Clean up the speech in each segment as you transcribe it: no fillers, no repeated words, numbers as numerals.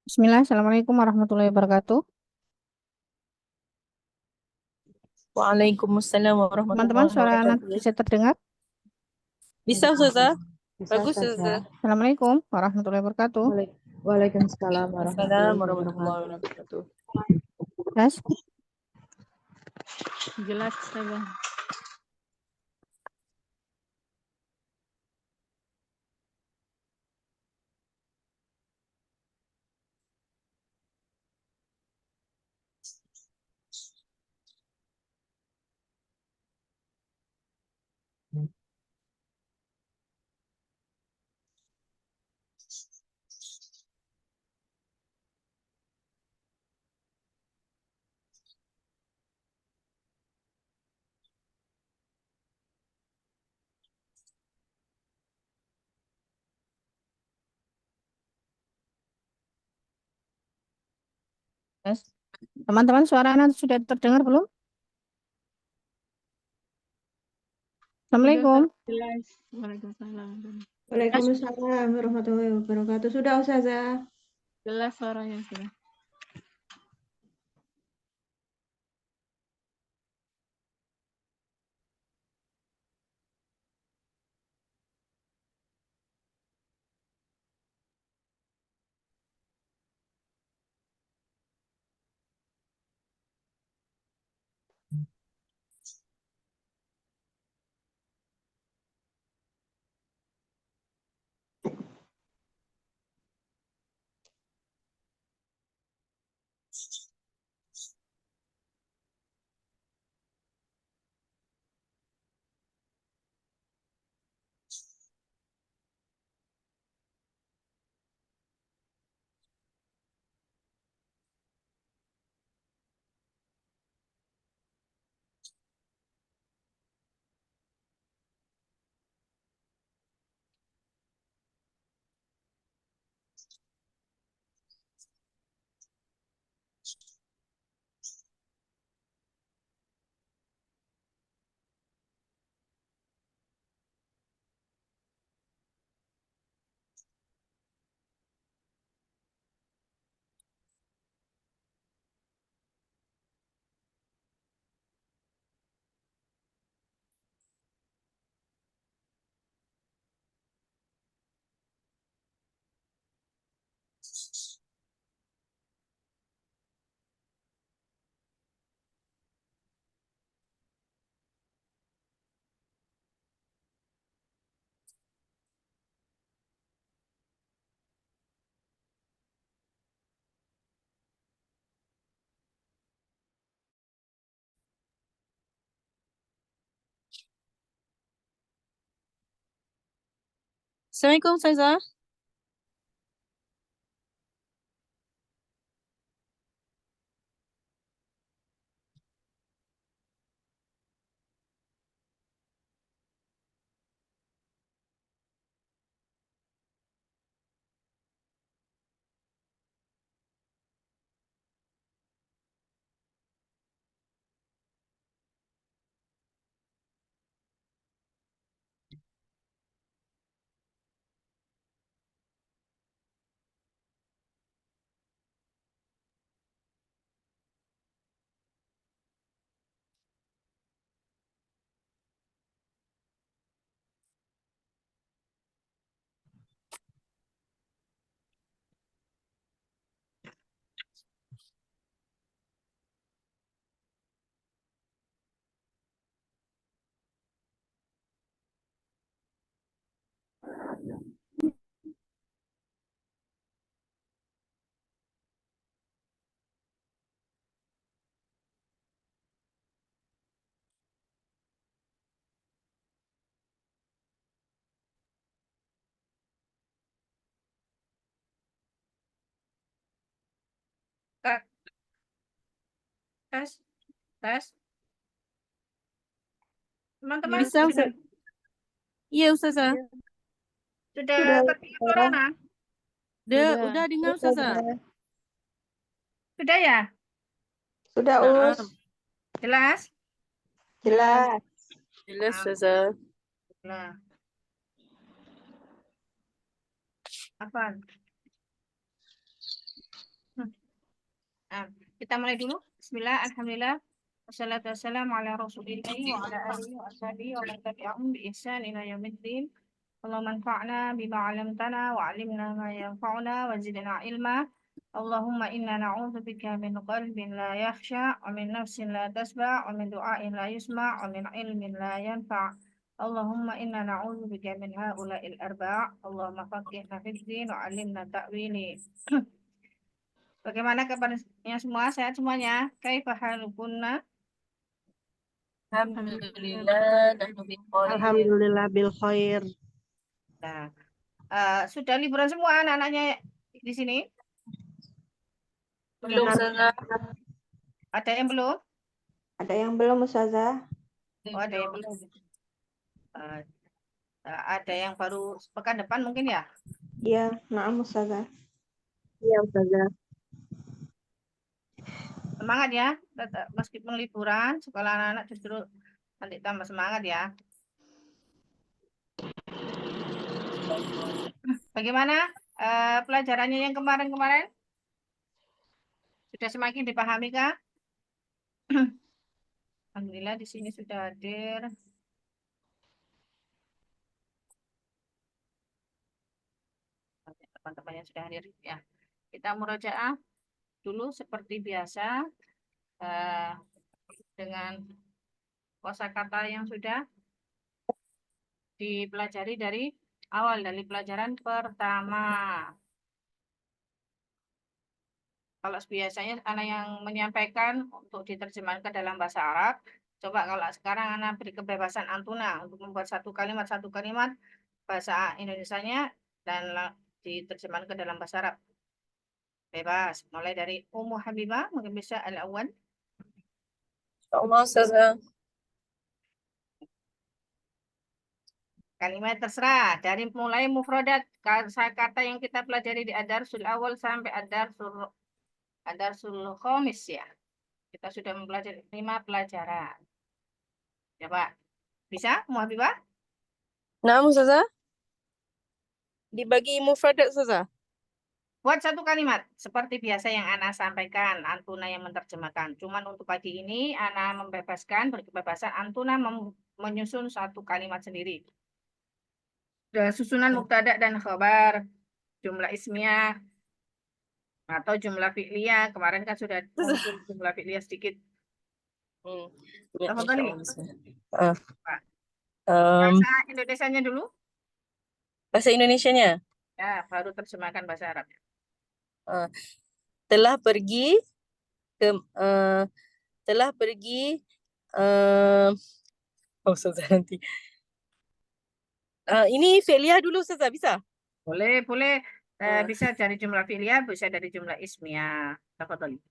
Bismillah, Assalamualaikum warahmatullahi wabarakatuh. Waalaikumsalam Teman-teman, warahmatullahi suara anak wabarakatuh. bisa terdengar? Bisa, Ustazah? Bisa, Bagus, Ustazah. Ustazah. Assalamualaikum warahmatullahi wabarakatuh. Waalaikumsalam Assalamualaikum warahmatullahi warahmatullahi wabarakatuh. wabarakatuh. Tes, Jelas, Ustazah. tes. Teman-teman, suara anak sudah terdengar belum? Sudah, Assalamualaikum. Ustazah. Jelas. Waalaikumsalam. Waalaikumsalam warahmatullahi wabarakatuh. Sudah, Ustazah. Jelas suaranya, sudah. Assalamualaikum, Ustazah. Kak, tes, tes. Teman-teman, Bisa, Ustaz. Iya, Ustazah. sudah Sudah, terdengar suara Ustazah. anak? Sudah. Udah dengar, Ustazah. Sudah ya? Sudah, Nah, Us. Jelas? Jelas. jelas, Ustazah. Nah, apa? Nah, kita mulai dulu. Bismillah, alhamdulillah. Wassalatu wassalamu ala rasulillahi wa ala alihi wa ashabihi wa man tabi'ahum bi ihsan ila yaumiddin. Allahumma anfa'na bima 'allamtana wa 'allimna ma yanfa'una wa zidna ilma. Allahumma inna na'udzubika min qalbin la yakhsha wa min nafsin la tasba' wa min du'ain la yusma' wa min ilmin la yanfa'. Allahumma inna na'udzubika min ha'ula'il arba'. Allahumma faqihna fid din wa 'allimna ta'wili. Bagaimana kabarnya semua? Sehat semuanya? Kaifa halukunna? Alhamdulillah, nahnu bi khair. Alhamdulillah bil khair. Nah, sudah liburan semua anak-anaknya di sini? Belum, Ustazah. Ada yang belum? Ada yang belum, Ustazah? Oh, ada yang belum. Eh, ada yang baru pekan depan mungkin ya? Iya, na'am Ustazah. Iya, Ustazah. Semangat ya, meskipun liburan, sekolah anak-anak justru nanti tambah semangat ya. Bagaimana pelajarannya yang kemarin-kemarin? Sudah semakin dipahami kah? Alhamdulillah di sini sudah hadir. Teman-teman yang sudah hadir ya. Kita murojaah dulu seperti biasa dengan kosakata yang sudah dipelajari dari awal dari pelajaran pertama. Kalau biasanya anak yang menyampaikan untuk diterjemahkan ke dalam bahasa Arab, coba kalau sekarang anak beri kebebasan Antuna untuk membuat satu kalimat bahasa Indonesianya dan diterjemahkan ke dalam bahasa Arab. Bebas, mulai dari Ummu Habibah, mungkin bisa al-awwal. Insyaallah, Ustazah. Kalimat terserah dari mulai mufradat kata yang kita pelajari di Ad-Darsul Awal sampai Ad-Darsul Khamis ya. Kita sudah mempelajari 5 pelajaran. Coba bisa Ummu Habibah? Naam, Ustazah. Dibagi mufradat, Ustazah. Buat satu kalimat, seperti biasa yang Ana sampaikan, Antuna yang menerjemahkan. Cuman untuk pagi ini, Ana berkebebasan Antuna menyusun satu kalimat sendiri. Susunan mubtada dan khabar, jumlah ismiyah, atau jumlah fi'liyah. Kemarin kan sudah muncul jumlah fi'liyah sedikit. Ya, Tafadhali. insyaallah. Bahasa Indonesianya dulu, Bahasa Indonesianya. ya baru terjemahkan bahasa Arab. Telah pergi ke Ustazah nanti. Ini fi'liyah dulu, Ustazah, bisa? Boleh. Bisa dari jumlah fi'liyah, bisa dari jumlah ismiyah. Tafadhali.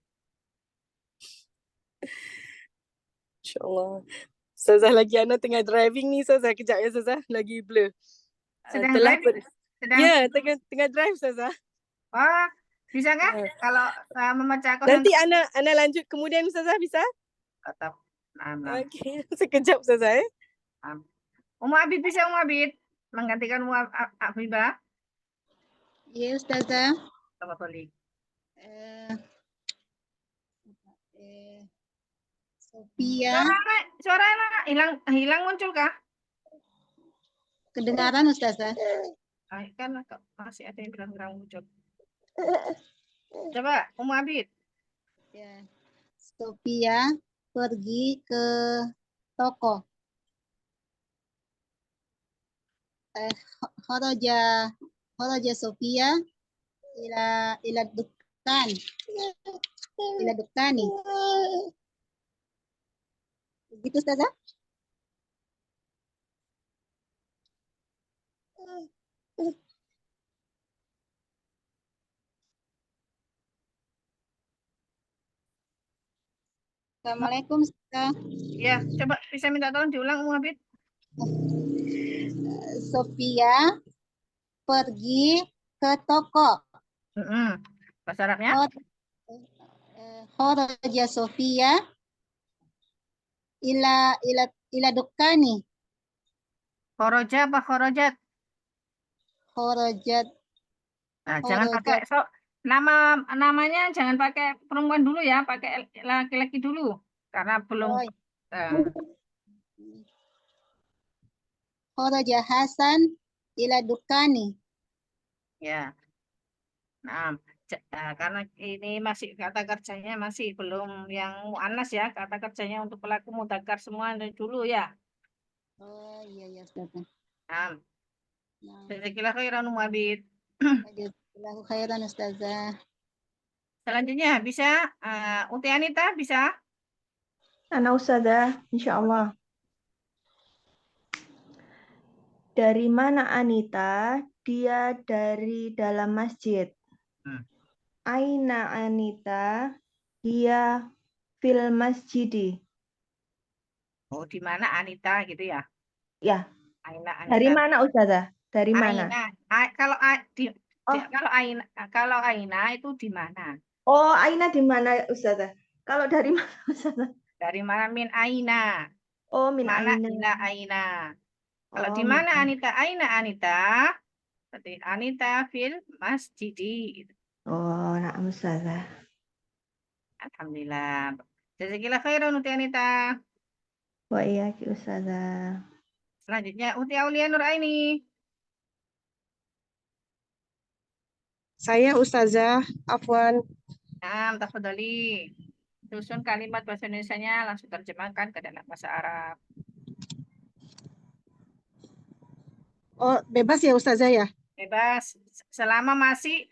Insyaallah. Ustazah lagi Ana tengah driving ni, Ustazah. Kejap ya, Ustazah. Lagi blur. Sedang driving? Ya, tengah drive, Ustazah. Oh, bisa nggak kalau membaca Quran? Nanti Ana lanjut kemudian, Ustazah, bisa? Tetap. Okey, sekejap, Ustazah. Ummu Abid bisa, Ummu Abid menggantikan Ummu Habibah. Iya, Ustazah. Tafadhali. Sophia. Suara anak hilang muncul kah? Kedengaran, Ustazah. Kan masih ada yang bilang muncul. Coba Ummu Abid. Ya. Sophia pergi ke toko. Kharaja Sophia ila dukani. Begitu, Ustazah? Assalamualaikum, Ustazah. Ya, coba bisa minta tolong diulang, Ummu Abid. Sophia pergi ke toko. Bahasa Arabnya? Kharaja Sophia ila dukani. Khoroja apa khorojat? Kharajat. Nah, jangan pakai namanya jangan pakai perempuan dulu ya, pakai laki-laki dulu karena belum Oh, eh, kharaja Hasan ila dukani. ya. Nah, karena ini masih kata kerjanya masih belum yang muannas ya, kata kerjanya untuk pelaku mudzakkar semua dulu ya. Oh, iya ya Ustazah. Nah, Nah, jazakallahu khairan Umabit. jazakallahu khairan Ustazah. Selanjutnya bisa Uti Anita bisa? Ana Ustazah, insya Allah. Dari mana Anita? Dia dari dalam masjid. Hmm. Aina Anita? Dia fil masjidi. Oh, di mana Anita gitu ya? Ya, Aina dari Anita. mana Ustazah? Dari mana? Aina. Kalau Oh, kalau Aina itu di mana? oh Aina di mana Ustazah? Kalau dari mana Ustazah? Dari mana min Aina? Oh, min Mana Aina. ila Aina? Kalau Oh, di min mana Aina. Anita? Aina Anita? Berarti Anita fil masjidi. Gitu. Oh, nah Ustazah. Alhamdulillah. Jazakillah khairan Uti Anita. Wa iyaki Ustazah. Selanjutnya Uti Aulia Nuraini. Saya Ustazah, Afwan. Nah, tafadhali. Susun kalimat bahasa Indonesianya langsung terjemahkan ke dalam bahasa Arab. Oh, bebas ya Ustazah ya? Bebas selama masih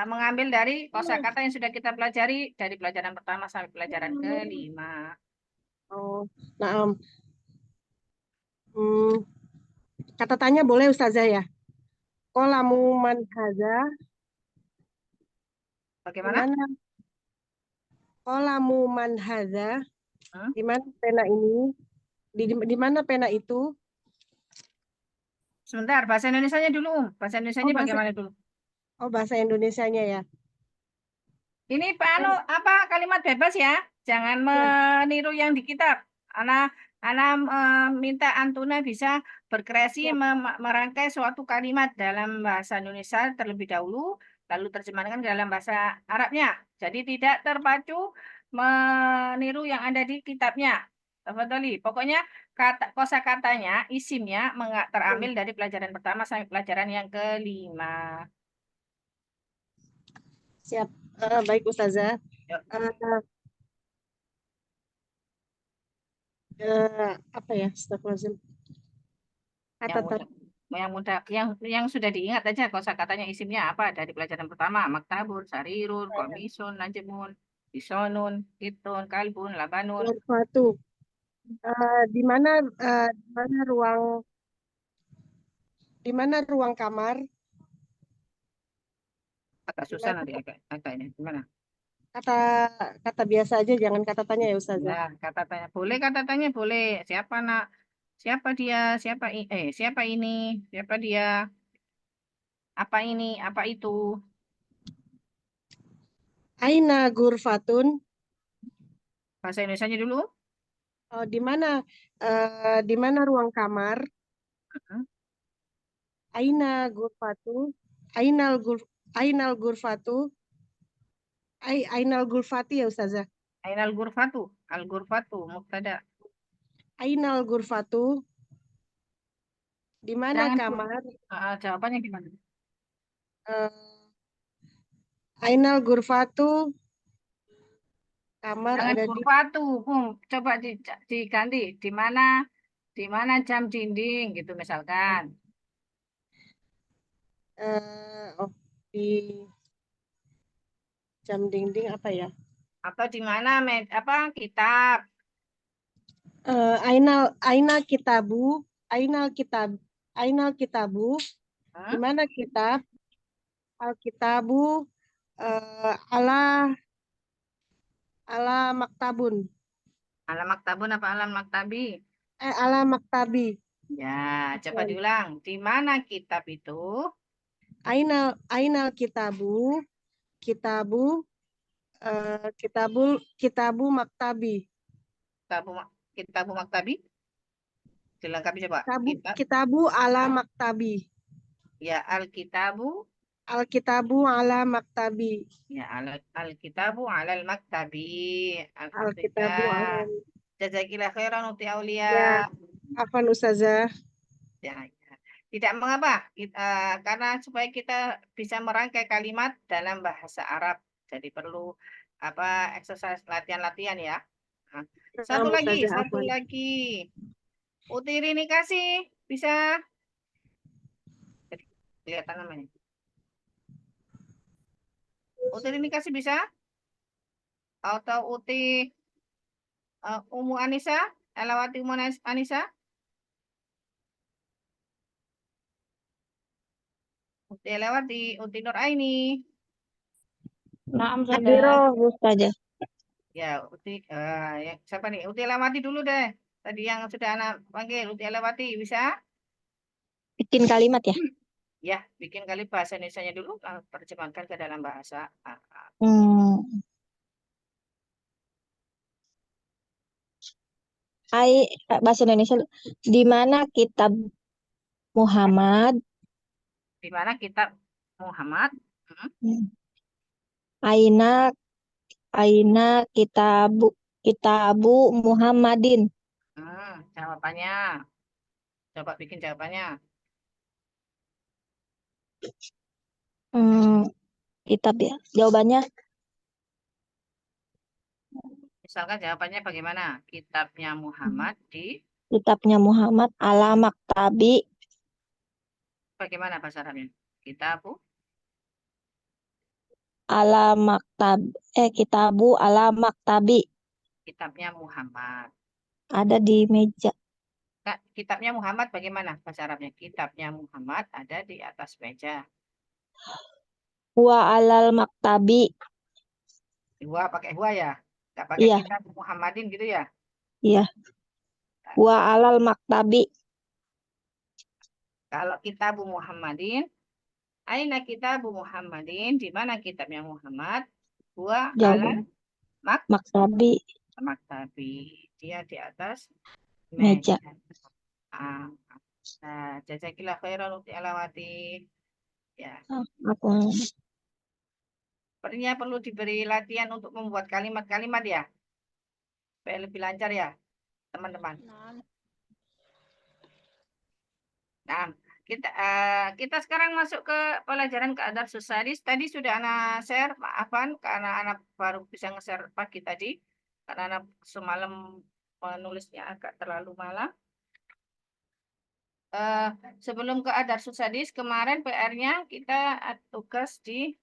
mengambil dari kosakata yang sudah kita pelajari dari pelajaran pertama sampai pelajaran kelima. Oh, nah, kata tanya boleh Ustazah ya? Qalamu man hadza, Bagaimana? gimana? Qalamu man hadza, Hmm? di mana pena ini? Di mana pena itu? Sebentar, bahasa Indonesianya dulu. Bahasa Oh, Indonesianya bahasa bagaimana dulu? bahasa Indonesianya ya. Ini Pak Anu, apa kalimat bebas ya? Jangan Ya. meniru yang di kitab. Ana minta Antuna bisa berkreasi Ya. merangkai suatu kalimat dalam bahasa Indonesia terlebih dahulu, lalu terjemahkan ke dalam bahasa Arabnya. Jadi tidak terpacu meniru yang ada di kitabnya. Tafadhali. Pokoknya kosakatanya, isimnya terambil dari pelajaran pertama sampai pelajaran yang kelima. Siap. Baik Ustazah. Yuk. Eh, apa ya? Astagfirullahaladzim. Yang Kata mudah yang sudah diingat aja kosakatanya isimnya apa dari pelajaran pertama maktabun sarirun komisun najemun bisonun kitun kalbun labanun suatu. Di mana ruang kamar? agak Di susah mana nanti agak ini gimana kata kata biasa aja, jangan kata tanya ya Ustazah. nah kata tanya boleh siapa nak siapa dia siapa ini siapa dia apa ini apa itu Aina gurfatun. bahasa Indonesianya dulu. Di mana ruang kamar? Hmm. Aina gurfatu. Ainal gur Ainal gurfatu. Ainal gurfati ya Ustazah. Ainal gurfatu al gurfatu mubtada Ainal gurfatu. Di mana jangan kamar? jawabannya gimana. Eh, Ainal gurfatu. Kamar Jangan ada di kurvatu, coba diganti di mana jam dinding gitu misalkan. oh, di jam dinding apa ya? Atau di mana apa kitab. Ainal kitabu. Ainal kitab. Ainal kitabu. Di Hmm? mana kitab? Alkitabu ala ala maktabun. Alam maktabun apa alam maktabi? Ala maktabi. Ya, coba diulang. Di mana kitab itu? Ainal kitabu. Kitabu kitabu maktabi. Kitabu, kitabu maktabi? Dilengkapi coba. Kitabu Kitab. kitabu ala maktabi. Ya, alkitabu Al-kitabu ala maktabi. Ya, al-kitabu alal maktabi. Al-kitabu ala. Alhamdulillah. Jazakillah khairan uti aulia. Ya, afan Ustazah. Ya, ya. Tidak mengapa, karena supaya kita bisa merangkai kalimat dalam bahasa Arab. Jadi perlu apa exercise latihan-latihan ya. Nah, Naam, Ustazah, satu afwan. lagi. Utiri ini kasih bisa. Jadi, kelihatan namanya. Utiri ini kasih bisa? Atau Umu Anissa? Elawati Umu Anissa? Uti Elawati, Uti Nur Aini. Naam, Hadiro, Ustazah. Ya, siapa nih? Uti Elawati dulu deh. Tadi yang sudah anak panggil, Uti Elawati, bisa? Bikin kalimat ya. Ya, bikin kali bahasa Indonesia-nya dulu, terjemahkan ke dalam bahasa Arab. Hmm. Bahasa Indonesia. Di mana kitab Muhammad? Di mana kitab Muhammad? Hmm. Aina Aina kitabu Muhammadin. Jawabannya. Coba bikin jawabannya. Hmm, kitab ya. Jawabannya Misalkan jawabannya bagaimana? Kitabnya Muhammad di kitabnya Muhammad ala maktabi bagaimana bahasa Arabnya? Kitabu ala maktab kitabu ala maktabi kitabnya Muhammad. ada di meja. Kak, kitabnya Muhammad bagaimana bahasa Arabnya? Kitabnya Muhammad ada di atas meja. Wa alal maktabi. Dua pakai huwa ya? Nggak pakai Iya, kitab Muhammadin gitu ya? iya. Wa alal maktabi. Kalau kitabu Muhammadin, aina kitabu Muhammadin, di mana kitabnya Muhammad? Huwa ala Jawaban maktabi maktabi. Dia di atas meja. meja. Ah, nah, jazakillah khairan uti alawati. Ya, Aku sepertinya perlu diberi latihan untuk membuat kalimat-kalimat ya, supaya lebih lancar ya, teman-teman. Naam. Nah, kita sekarang masuk ke pelajaran keadaan sosialis. Tadi sudah anak share, maafan karena anak baru bisa nge-share pagi tadi, karena anak semalam menulisnya agak terlalu malam. Eh, Sebelum ke adar susadis, kemarin PR-nya kita tugas di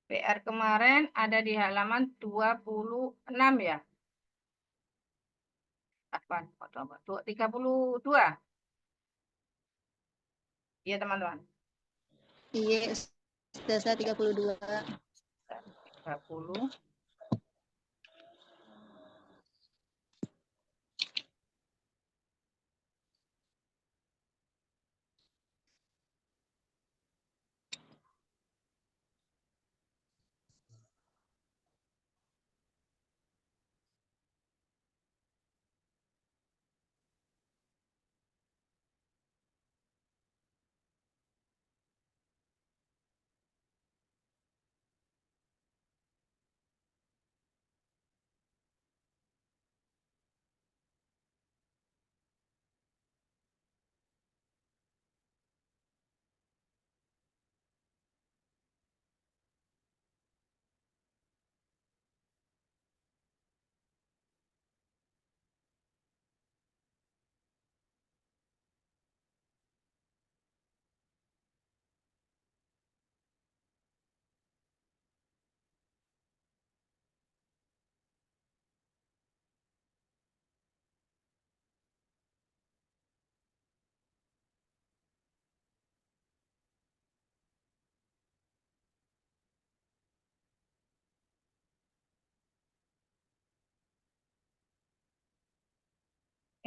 PR kemarin ada di halaman 26 ya. Apa? 32. Iya, teman-teman. Iya, Ustazah 32. 30.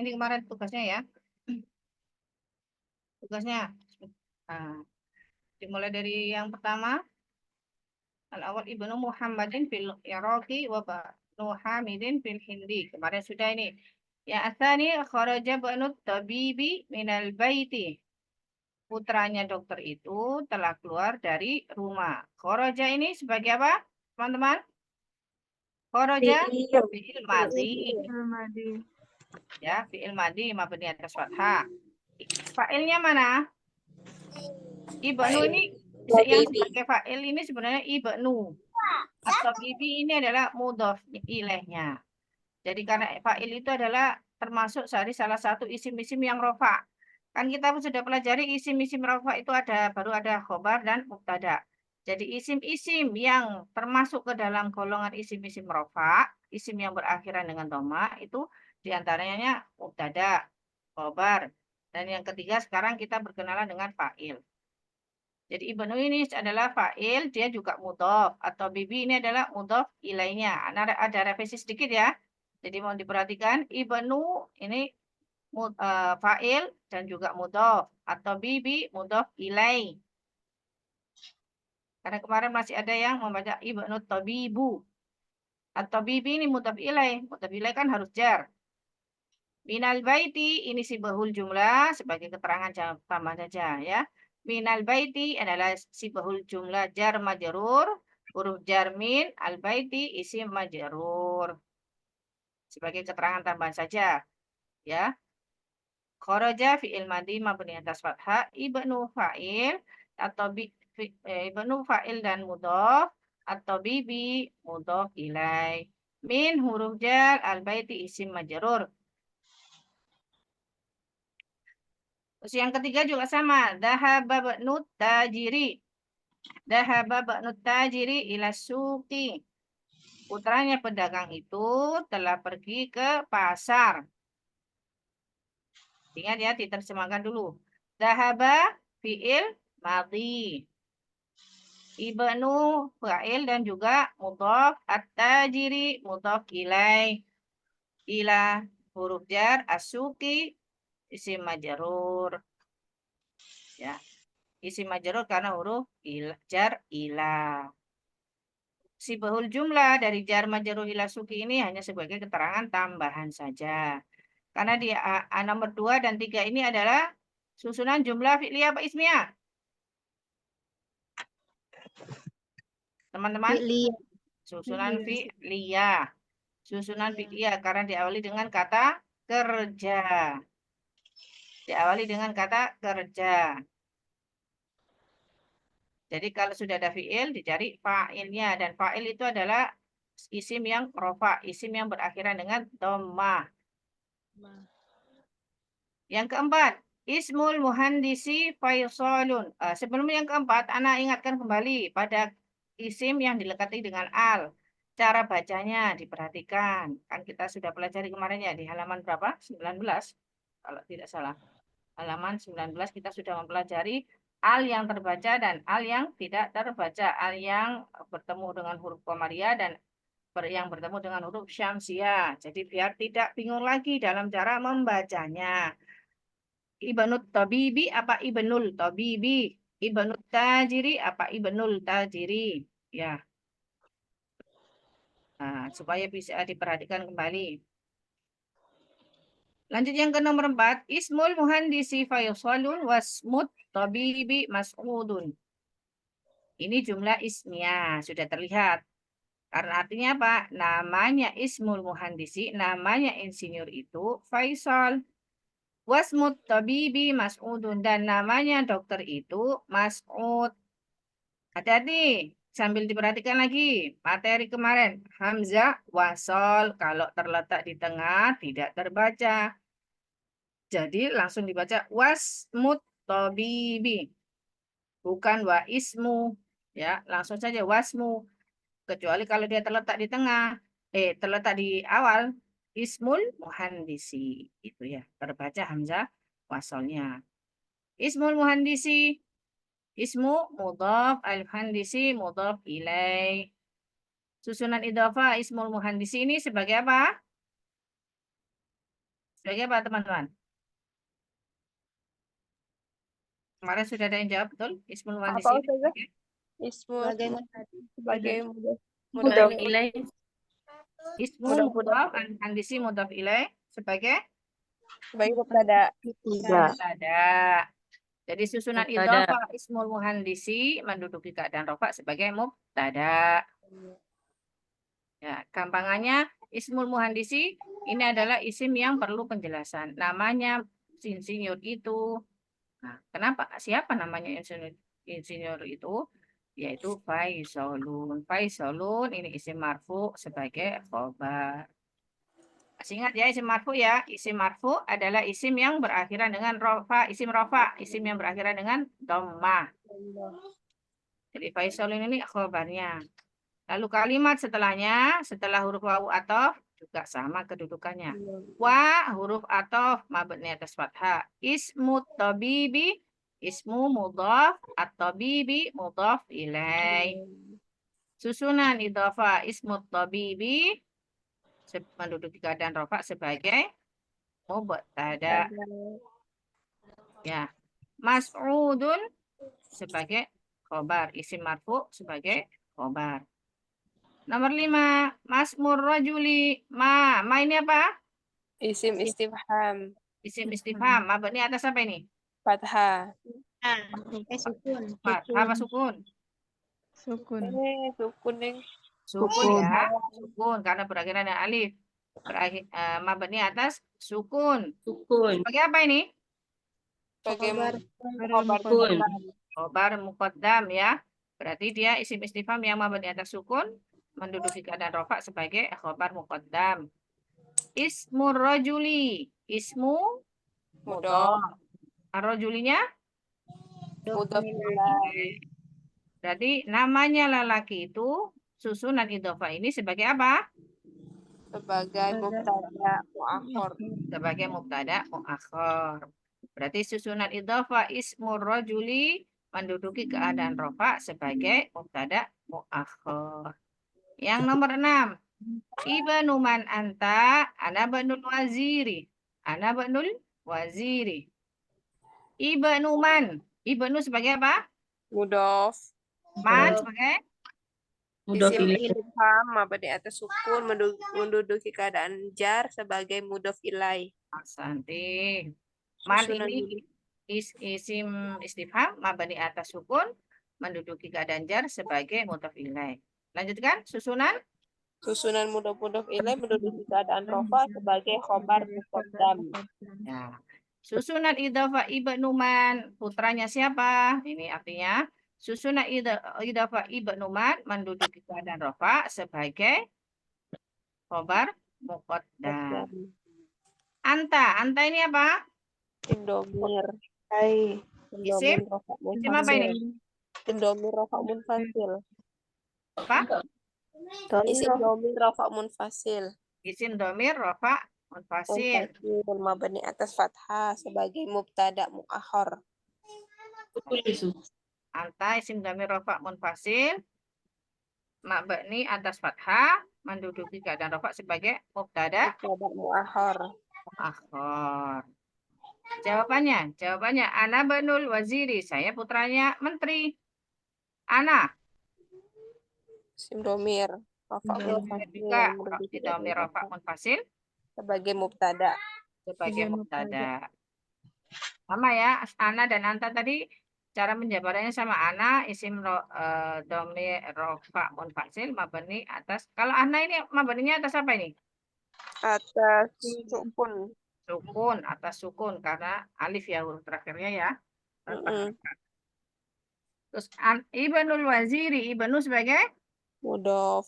Ini kemarin tugasnya ya. Tugasnya. Nah, dimulai dari yang pertama. Al-awal Ibnu Muhammadin fil Iraqi wa Banu Hamidin fil Hindi. Kemarin sudah ini. Yang asani kharaja ba'nut tabibi minal baiti. Putranya dokter itu telah keluar dari rumah. Kharaja ini sebagai apa, teman-teman? Kharaja Fi'il. fi'il madhi. Almadi. Ya, fi'il madhi mabni atas fathah. Fa'ilnya mana? Ibnu ini yang sebagai fa'il ini sebenarnya ibnu. Atau bibi ini adalah mudhof ilaihnya. Jadi karena fa'il itu adalah termasuk dari salah satu isim-isim yang rofa. Kan kita sudah pelajari isim-isim rofa itu baru ada khobar dan mubtada. Jadi isim-isim yang termasuk ke dalam golongan isim-isim rofa, isim yang berakhiran dengan dhamma itu diantaranya mubtada, khobar, dan yang ketiga sekarang kita berkenalan dengan fa'il. Jadi ibnu ini adalah fa'il, dia juga mudhof atau bibi ini adalah mudhof ilainya. Ada revisi sedikit ya. Jadi mau diperhatikan ibnu ini fa'il dan juga mudhof atau bibi mudhof ilai. Karena kemarin masih ada yang membaca ibnu tabibu. Atau bibi ini mudhof ilai. Mudhof ilai kan harus jar. Minal baiti ini sibahul jumlah sebagai keterangan tambah saja ya. Minal baiti adalah sibahul jumlah jar majrur, huruf jar min, al baiti isim majrur. Sebagai keterangan tambahan saja ya. Kharaja fi'il madhi mabni atas fathah, ibnu fa'il atau ibnu fa'il dan mudhof atau bibi mudhof ilai. Min huruf jar, al baiti isim majrur. Terus yang ketiga juga sama. Dhahaba ba'nut tajiri. Dhahaba ba'nut tajiri ila suqi. Putranya pedagang itu telah pergi ke pasar. Ingat ya, diterjemahkan dulu. Dhahaba fi'il madhi. Ibnu fa'il dan juga mudhaf at-tajiri mudhaf ilai. Ila huruf jar as-suqi isim majrur. Ya. Isim majrur karena huruf jar ila. Sibahul jumlah dari jar majrur ila suki ini hanya sebagai keterangan tambahan saja. Karena di A nomor 2 dan 3 ini adalah susunan jumlah fi'liyah apa ismiyah? Teman-teman, Fi'liyah. susunan fi'liyah. Susunan fi'liyah karena diawali dengan kata kerja. Diawali dengan kata kerja. Jadi kalau sudah ada fi'il, dicari fa'ilnya. Dan fa'il itu adalah isim yang rofa, isim yang berakhiran dengan dhammah. Yang keempat, ismul muhandisi faisalun. Sebelum yang keempat, Ana ingatkan kembali pada isim yang dilekati dengan al. Cara bacanya diperhatikan. Kan kita sudah pelajari kemarin ya di halaman berapa? 19, kalau tidak salah. Halaman 19 kita sudah mempelajari al yang terbaca dan al yang tidak terbaca. Al yang bertemu dengan huruf qamariyah dan yang bertemu dengan huruf syamsiah. Jadi biar tidak bingung lagi dalam cara membacanya. Ibnut tabibi apa ibnul tabibi? Ibnut tajiri apa ibnul tajiri? Ya. Nah, supaya bisa diperhatikan kembali. Lanjut yang ke nomor 4. Ismul muhandisi fayusalun wasmut tabibi mas'udun. Ini jumlah ismiyah, sudah terlihat. Karena artinya apa? Namanya ismul muhandisi, namanya insinyur itu Faisal. Wasmut tabibi mas'udun. Dan namanya dokter itu Mas'ud. Hati-hati, sambil diperhatikan lagi. Materi kemarin, Hamzah, wasol. Kalau terletak di tengah, tidak terbaca. Jadi langsung dibaca wasmut tabibi. Bukan wa ismu. Ya, langsung saja wasmu. Kecuali kalau dia terletak di tengah. Terletak di awal. Ismul muhandisi. Itu ya. Terbaca hamzah wasolnya. Ismul muhandisi. Ismu mudhaf al-muhandisi mudhaf ilaih. Susunan idhofah ismul muhandisi ini sebagai apa? Sebagai apa teman-teman? Kemarin sudah ada yang jawab betul? Ismul muhandisi Apa ini Ustazah? sebagai Ismul Bagaimana tadi? sebagai Mudhaf mudhaf ilaih. ismu Mudhaf mudhaf al-muhandisi mudhaf ilaih. sebagai mubtada. mubtada. Jadi susunan Mubtada. idhofah ismul muhandisi menduduki keadaan rofa sebagai mubtada. Ya, gampangannya ismul muhandisi ini adalah isim yang perlu penjelasan. Namanya insinyur itu. Nah, kenapa? Siapa namanya insinyur itu? Yaitu Faisalun. Faisalun ini isim marfu sebagai khobar. Masih ingat ya isim marfu ya? Isim marfu adalah isim yang berakhiran dengan rofa, isim yang berakhiran dengan dhammah. Jadi Faisalun ini khobarnya. Lalu kalimat setelahnya, setelah huruf wawu athof juga sama kedudukannya. Wa huruf athof mabni atas fathah. Ismu tabibi, ismu mudhaf, at-tabibi mudhaf ilaih. Susunan idhofah ismu tabibi menduduki keadaan rofa sebagai mubtada. Ya. Mas'udun sebagai khobar, isim marfu sebagai khobar. Nomor 5, masmur rajuli. Ma ini apa? Isim istifham. Isim istifham. Mabni atas apa ini? Fathah. Sukun. Apa sukun? Sukun. Sukun nih. Sukun ya. Sukun karena berakhiran dengan alif. Mabni atas sukun. Sebagai apa ini? Sebagai Khobar muqaddam ya. Berarti dia isim istifham yang mabni atas sukun menduduki keadaan rofa sebagai khobar muqaddam. Ismur rajuli. Ismu mudhaf. Ar-rajulinya Mudhaf berarti namanya lelaki itu susunan idhofah ini sebagai apa? sebagai mubtada muakhar. Sebagai mubtada muakhar. Berarti susunan idhofah ismur rajuli menduduki keadaan rofa sebagai mubtada muakhar. Yang nomor 6. Ibnu man anta, ana banul waziri. Ana banul waziri. Ibnu man. Ibnu sebagai apa? Mudhaf. Man sebagai Isim istifham mabni atas sukun menduduki keadaan jar sebagai mudhaf ilaih. Santi. Man Susunan ini isim istifham mabni atas sukun menduduki keadaan jar sebagai mudhaf ilaih. Lanjutkan susunan. Susunan mudhaf ilaih menduduki keadaan rofa sebagai khobar muqaddam. Ya. Susunan idhofah ibnu man, putranya siapa? Ini artinya susunan idhofah ibnu man menduduki keadaan rofa sebagai khobar muqaddam. Anta ini apa? Indomir. Isim? Rofa Isim apa ini? Indomir rofa munfasil. Apa? Isim domir rofa munfasil. Isim domir rofa munfasil. Mabni atas fathah sebagai mubtada muakhar. Anta isim domir rofa munfasil. Mabni atas fathah menduduki keadaan rofa sebagai mubtada Muakhar. muakhar. Jawabannya ana banul waziri, saya putranya menteri. Ana Isim domir rofa juga munfasil domir rofa munfasil sebagai mubtada. Sama ya, ana dan anta tadi cara menjabarannya sama. Ana isim domir rofa munfasil mabni atas. Kalau ana ini mabninya atas apa ini? Atas sukun. Sukun, atas sukun karena alif ya huruf terakhirnya ya. Terus ibnul waziri, ibnu sebagai Mudhaf.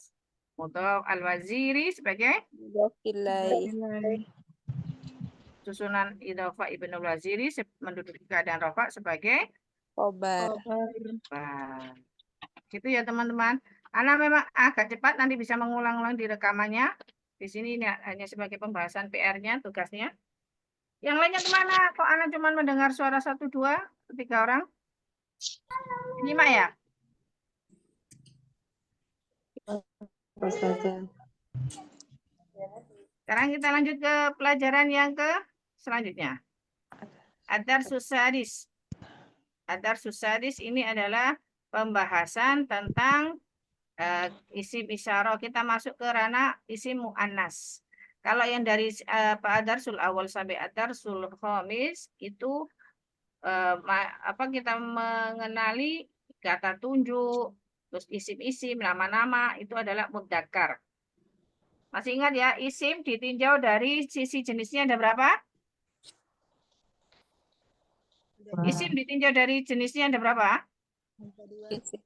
Al-waziri sebagai Mudhaf ilaih. susunan idhofah ibnul waziri menduduki keadaan rofa sebagai Khobar. Gitu ya teman-teman. Ana memang agak cepat, nanti bisa mengulang-ulang di rekamannya. Di sini ini hanya sebagai pembahasan PR-nya, tugasnya. Yang lainnya kemana? Kok Ana cuma mendengar suara 1, 2, 3 orang? Nyimak ya? Sekarang kita lanjut ke pelajaran yang selanjutnya. Ad-darsus sadis. Ad-darsus sadis ini adalah pembahasan tentang isim isyarah. Kita masuk ke ranah isim mu'annas. Kalau yang dari Darsul awal sampai Darsul khamis itu kita mengenali kata tunjuk, terus isim-isim, nama-nama itu adalah mudzakkar. Masih ingat ya, isim ditinjau dari sisi jenisnya ada berapa? Isim ditinjau dari jenisnya ada berapa? Isim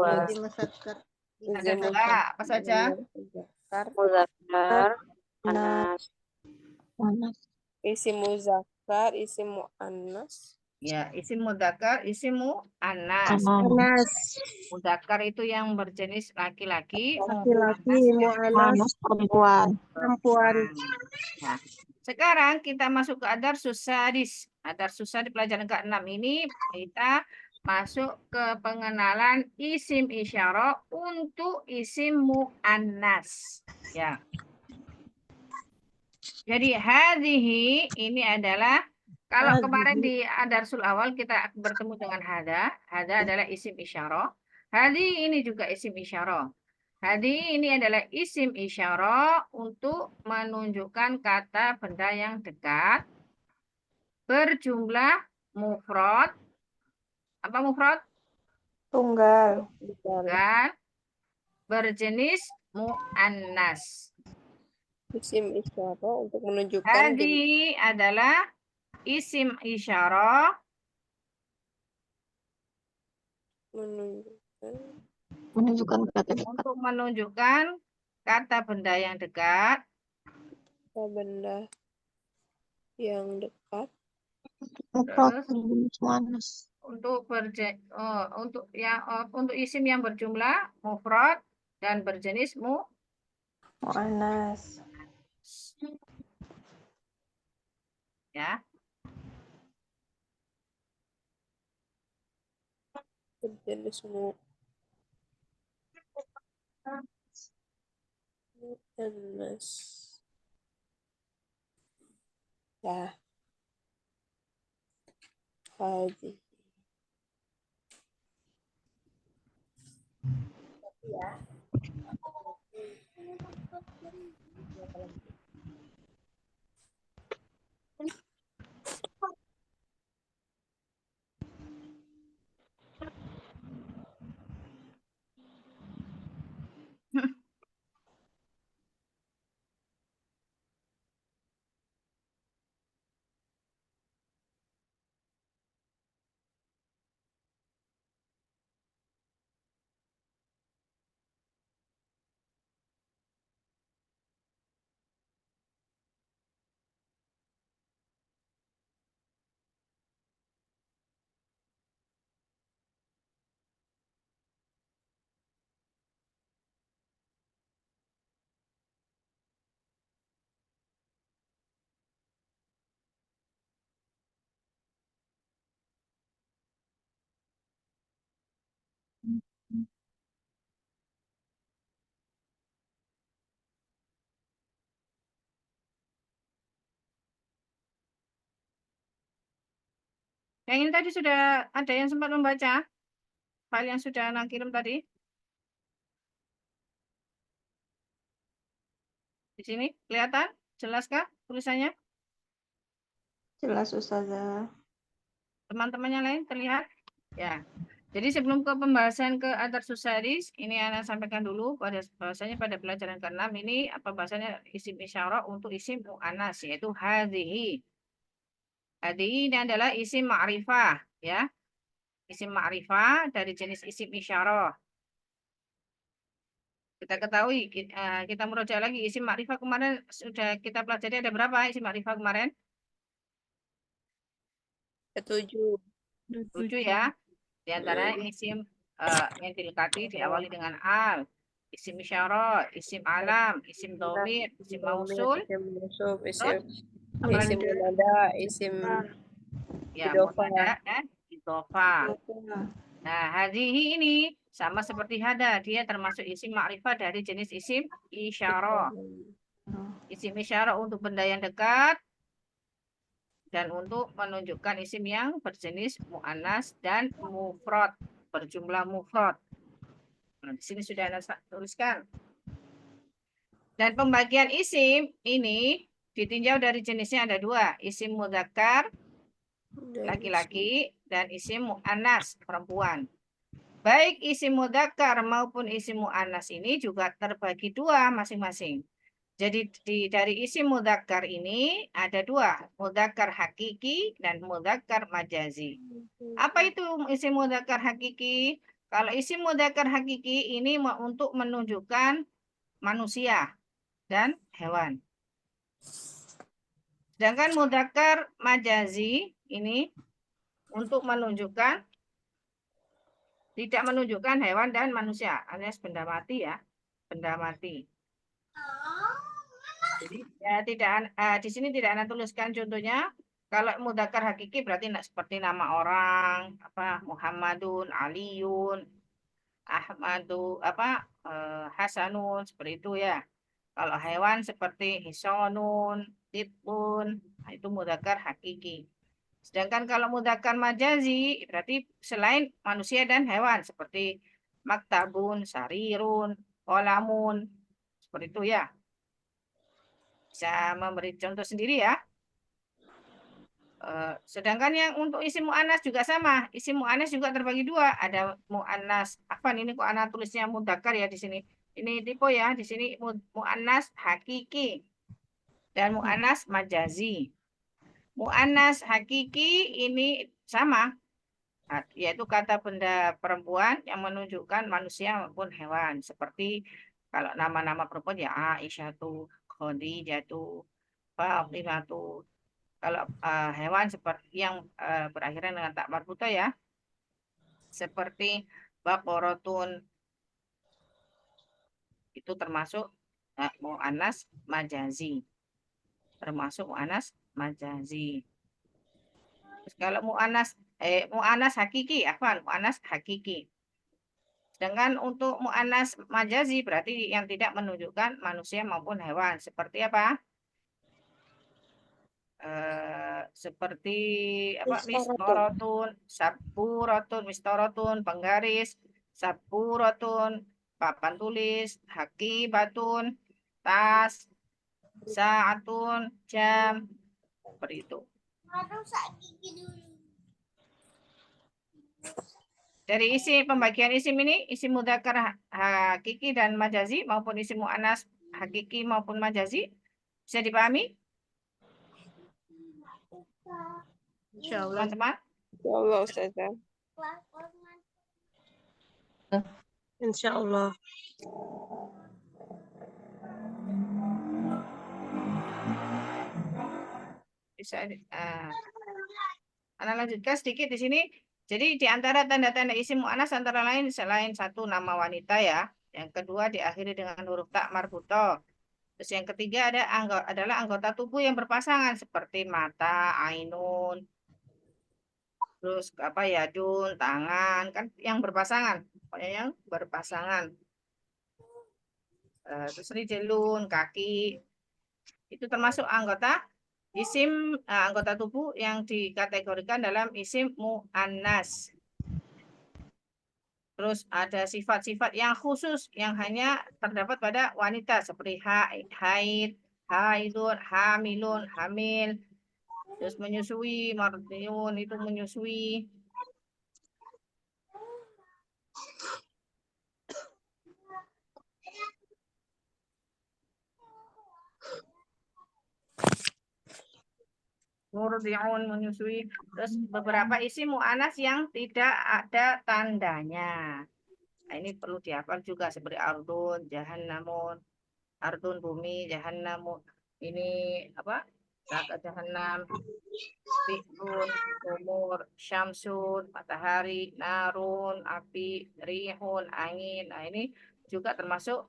Isim muzakkar. Ada dua, apa saja? muzakkar, Muzakkar, muannas. isim muzakkar, isim muannas. Ya, isim mudzakkar, isim muannas. Muannas. Mudzakkar itu yang berjenis laki-laki, Laki-laki, mu'anas, Muannas perempuan. perempuan. Nah, sekarang kita masuk ke Adarsus Sadis. Adarsus Sadis pelajaran ke-6 ini kita masuk ke pengenalan isim isyarah untuk isim muannas. Ya. Jadi hadhihi ini adalah kalau kemarin di Adarsul awal kita bertemu dengan hada. Hada adalah isim isyarah. Hadi ini juga isim isyarah. Hadi ini adalah isim isyarah untuk menunjukkan kata benda yang dekat berjumlah mufrad. Apa mufrad? Tunggal. Kan? Berjenis muannas. Isim isyarah untuk menunjukkan Hadi adalah isim isyarah menunjukkan Menunjukkan kata dekat. untuk menunjukkan kata benda yang dekat benda yang dekat Mufrad terus berjenis muannas. untuk isim yang berjumlah mufrad dan berjenis Mu'anas. ya. berjenis muannas. Ya. Hadhi. Yang ini tadi sudah ada yang sempat membaca file yang sudah Ana kirim tadi. Di sini kelihatan jelaskah tulisannya? Jelas Ustazah. Teman-teman yang lain terlihat? Ya. Jadi sebelum ke pembahasan ke Adarsus Sadis, ini Ana sampaikan dulu bahasanya pada pelajaran ke-6 ini apa bahasanya isim isyarah untuk isim muannas yaitu hadhihi. Hadhihi ini adalah isim ma'rifah ya. Isim ma'rifah dari jenis isim isyarah. Kita ketahui kita merujuk lagi isim ma'rifah kemarin sudah kita pelajari ada berapa isim ma'rifah kemarin? 7. 7 ya. Di antara isim yang didekati diawali dengan al, isim isyarah, isim alam, isim dhamir, isim mausul, Isim mausuf, terus isim munada, isim ya idhofah. munada dan idhofah. Nah, hadhihi ini sama seperti hada, dia termasuk isim ma'rifah dari jenis isim isyarah. Isim isyarah untuk benda yang dekat dan untuk menunjukkan isim yang berjenis mu'annas dan mufrad, berjumlah mufrad. Nah, di sini sudah Anda tuliskan. Dan pembagian isim ini ditinjau dari jenisnya ada dua, isim mudzakkar laki-laki dan isim muannas perempuan. Baik isim mudzakkar maupun isim muannas ini juga terbagi dua masing-masing. Jadi dari isim mudzakkar ini ada dua, mudzakkar hakiki dan mudzakkar majazi. Apa itu isim mudzakkar hakiki? Kalau isim mudzakkar hakiki ini untuk menunjukkan manusia dan hewan. Sedangkan mudzakkar majazi ini untuk menunjukkan tidak menunjukkan hewan dan manusia, alias benda mati ya, benda mati. Jadi ya tidak di sini tidak Anda tuliskan contohnya. Kalau mudzakkar hakiki berarti tidak seperti nama orang, apa Muhammadun, Aliun, Ahmadu, Hasanun seperti itu ya. Kalau hewan seperti Hisonun, Tibun, itu mudzakkar hakiki. Sedangkan kalau mudzakkar majazi berarti selain manusia dan hewan seperti maktabun, sarirun, kolamun, seperti itu ya. Bisa memberi contoh sendiri ya. Sedangkan yang untuk isim mu'annas juga sama. Isim mu'annas juga terbagi dua. Ada mu'annas, apa ini kok anak tulisnya mudzakkar ya di sini. Ini tipe ya, di sini mu'annas hakiki dan mu'annas majazi. Mu'annas hakiki ini sama, yaitu kata benda perempuan yang menunjukkan manusia maupun hewan. Seperti kalau nama-nama perempuan ya Aisyatu, Khadijatu, Fatimatu. Kalau hewan seperti yang berakhiran dengan tak marbuta ya, seperti Baqaratun, itu termasuk mu'annas majazi. Termasuk mu'annas majazi. Terus kalau mu'annas hakiki, apa? Mu'annas hakiki. Sedangkan untuk mu'annas majazi berarti yang tidak menunjukkan manusia maupun hewan. Seperti apa? Seperti apa? Mistorotun, saburotun, mistorotun, penggaris, saburotun, papan tulis, hakibatun, tas, saatun, jam, seperti itu. Dari isi pembagian isim ini, isim mudzakkar hakiki dan majazi maupun isim mu'annas hakiki maupun majazi bisa dipahami? Insyaallah. Teman-teman? Insyaallah Ustazah. Insyaallah. Bisa Anda lanjutkan sedikit di sini. Jadi di antara tanda-tanda isim mu'annas antara lain selain satu nama wanita ya, yang kedua diakhiri dengan huruf ta marbutoh. Terus yang ketiga adalah anggota tubuh yang berpasangan seperti mata, ainun, terus apa ya, yadun, tangan, kan yang berpasangan, pokoknya yang berpasangan. Terus rijlun, kaki, itu termasuk anggota isim anggota tubuh yang dikategorikan dalam isim mu'annas. Terus ada sifat-sifat yang khusus yang hanya terdapat pada wanita seperti haid, haidun, hamilun, hamil, terus menyusui, mardiun itu menyusui. Murdi'un menyusui. Terus beberapa isim mu'annas yang tidak ada tandanya. Nah, ini perlu dihafal juga seperti ardun, jahannamun, ardun bumi, jahannamun. Ini apa? Neraka jahannam, bi'run, umur, syamsun, matahari, narun, api, rihun, angin. Nah, ini juga termasuk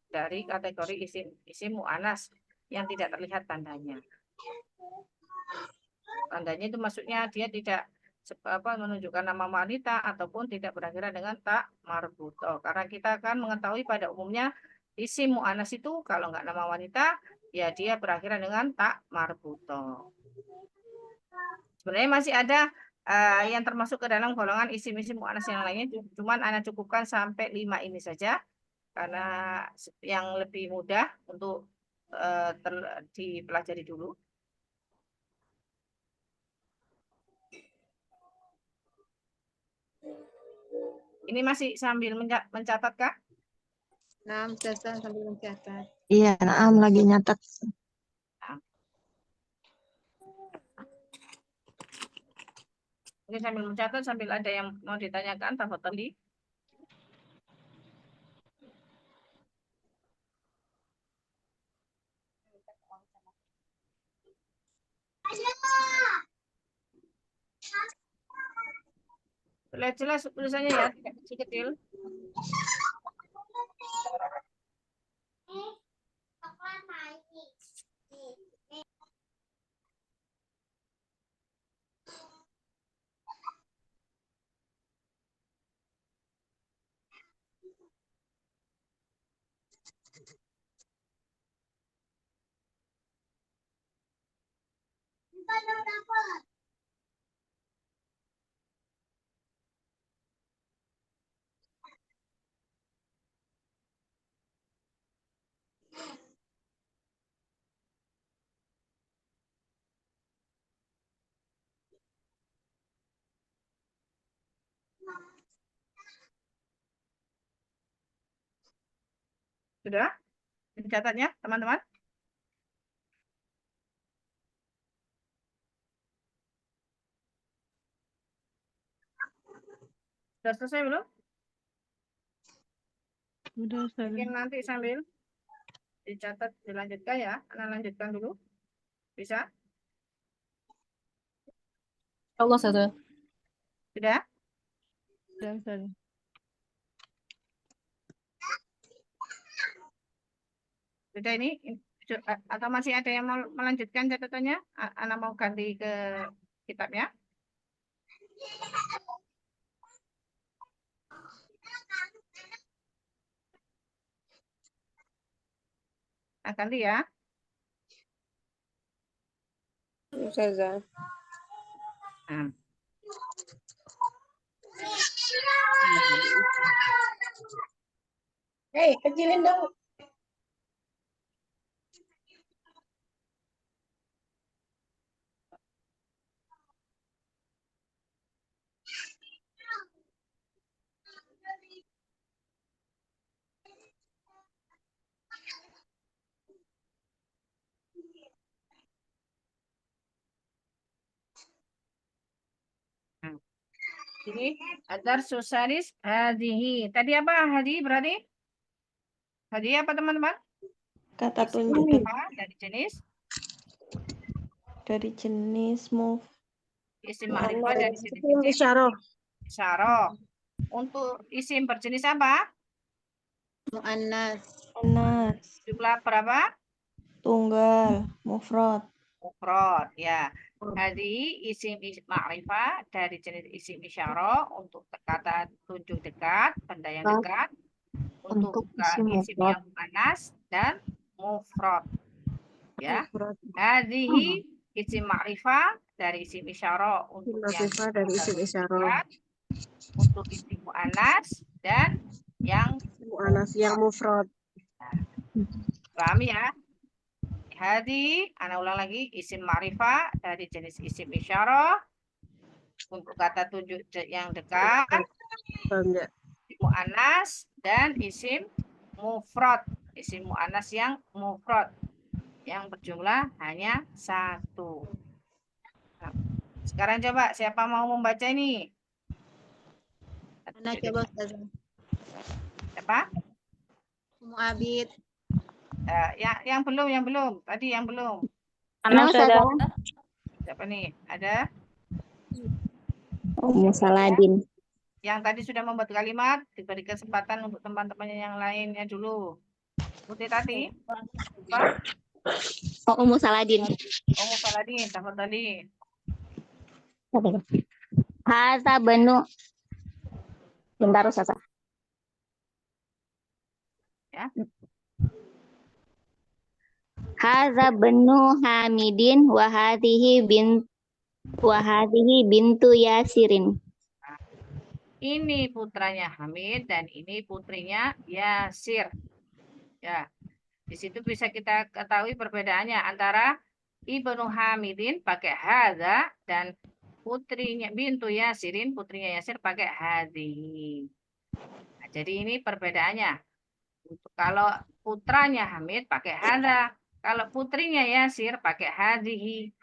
dari kategori isim mu'annas yang tidak terlihat tandanya. Tandanya itu maksudnya dia tidak menunjukkan nama wanita ataupun tidak berakhiran dengan tak marbutoh. Karena kita akan mengetahui pada umumnya isim mu'annas itu kalau nggak nama wanita ya dia berakhiran dengan tak marbutoh. Sebenarnya masih ada yang termasuk ke dalam golongan isim-isim mu'annas yang lainnya, cuman Anda cukupkan sampai 5 ini saja. karena yang lebih mudah untuk dipelajari dulu. Ini masih sambil mencatat kah? Nah, Ustazah sambil mencatat. Iya, Naam lagi nyatat. Mungkin sambil mencatat, sambil ada yang mau ditanyakan, tafadhali. Lihat jelas tulisannya ya, tidak kecil-kecil. Sudah mencatatnya, teman-teman? Sudah selesai belum? Udah, Ustazah. Mungkin nanti sambil dicatat, dilanjutkan ya. Anak lanjutkan dulu. Bisa? Allah Ustazah. Sudah? Udah, Ustazah. Sudah ini? Atau masih ada yang mau melanjutkan catatannya? Anak mau ganti ke kitabnya? Nah, ganti ya. Ustazah. Nah. Hei, kecilin dong. Ini adar susaris hadihi. Tadi apa hadi berarti? Hadi apa teman-teman? Kata Isim tunjuk apa dari jenis move. isim ma'rifah dari jenis Isyarah. isyarah. Untuk isim berjenis apa? Mu'annas. Anas. Jumlah berapa? Tunggal. Mufrad. Mufrad ya. Hadi isim ma'rifah dari jenis isim isyarah untuk kata tunjuk dekat, benda yang dekat. Untuk isim isim mufrad. yang panas dan mufrad. Ya. Hadihi isim ma'rifah dari isim isyarah untuk yang dari isim isyarah. untuk isim mu'annas dan yang Mu'annas yang mufrad. paham ya? Hadi, ana ulang lagi, isim ma'rifah dari jenis isim isyarah untuk kata tunjuk yang dekat, Paham nggak? mu'annas dan isim mufrad, isim mu'annas yang mufrad yang berjumlah hanya satu. Nah, sekarang coba siapa mau membaca ini? Anak coba Ustazah. Siapa? Mu'abid. Yang belum, tadi yang belum. Anak Ustazah. Siapa nih? Ada Saladin. yang tadi sudah membuat kalimat, diberi kesempatan untuk teman-temannya yang lainnya dulu. Putih tadi? Apa? Oh, Saladin. Oh, Saladin, tadi. Haza benu. Bentar Ustazah. Ya. Haza benu Hamidin wa hadhihi bintu Yasirin. Ini putranya Hamid dan ini putrinya Yasir. Ya, di situ bisa kita ketahui perbedaannya antara Ibnu Hamidin pakai hadza dan putrinya bintu Yasirin, putrinya Yasir pakai hadhihi. Nah, jadi ini perbedaannya. Kalau putranya Hamid pakai hadza, kalau putrinya Yasir pakai hadhihi.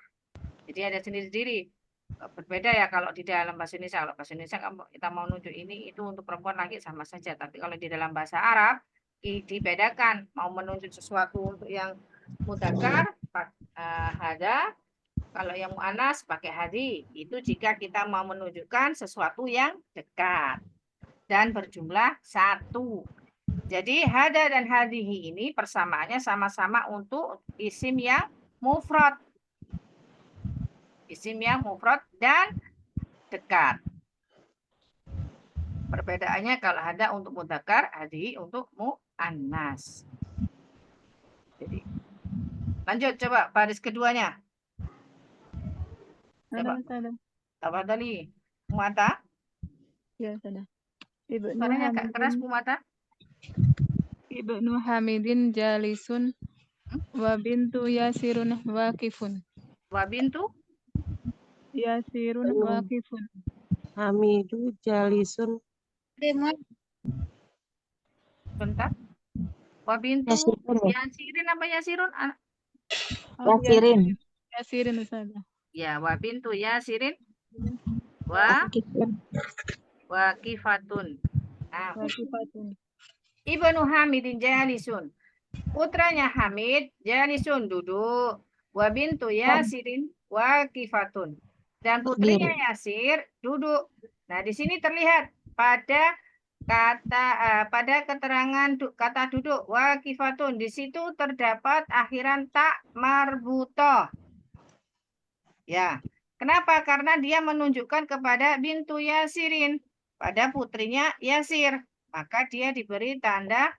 Jadi ada sendiri-sendiri. Berbeda ya kalau di dalam bahasa Indonesia. Kalau bahasa Indonesia kita mau nunjuk ini itu untuk perempuan laki sama saja. Tapi kalau di dalam bahasa Arab dibedakan. Mau menunjuk sesuatu untuk yang mudzakkar hada, kalau yang muannas pakai hadi. Itu jika kita mau menunjukkan sesuatu yang dekat dan berjumlah satu. Jadi hada dan hadihi ini persamaannya sama-sama untuk isim yang mufrad. Isim yang mufrad dan dekat. Perbedaannya kalau hada untuk mudzakkar, hadihi untuk muannas. Jadi lanjut coba baris keduanya. Coba. Ada. Tafadhali. Mata. Ya, ada. Ibnu Suaranya agak keras Hamidin, Bu Mata. Ibnu Hamidin jalisun wa bintu Yasirun waqifun. Wa bintu Yasirun waqifun. Hamidu jalisun. bentar. Wa bintu Yasirin apa Yasirun? Oh, Yasirin. Yasirin Ustaz. Ya, wa bintu Yasirin wa waqifatun. Nah, Waqifatun. Ibnu Hamidin jalisun. Putranya Hamid jalisun duduk. Wa bintu Yasirin waqifatun. Dan putrinya Yasir duduk. Nah, di sini terlihat pada pada keterangan kata duduk waqifatun, di situ terdapat akhiran tak marbutoh. Ya. Kenapa? Karena dia menunjukkan kepada bintu Yasirin, pada putrinya Yasir. Maka dia diberi tanda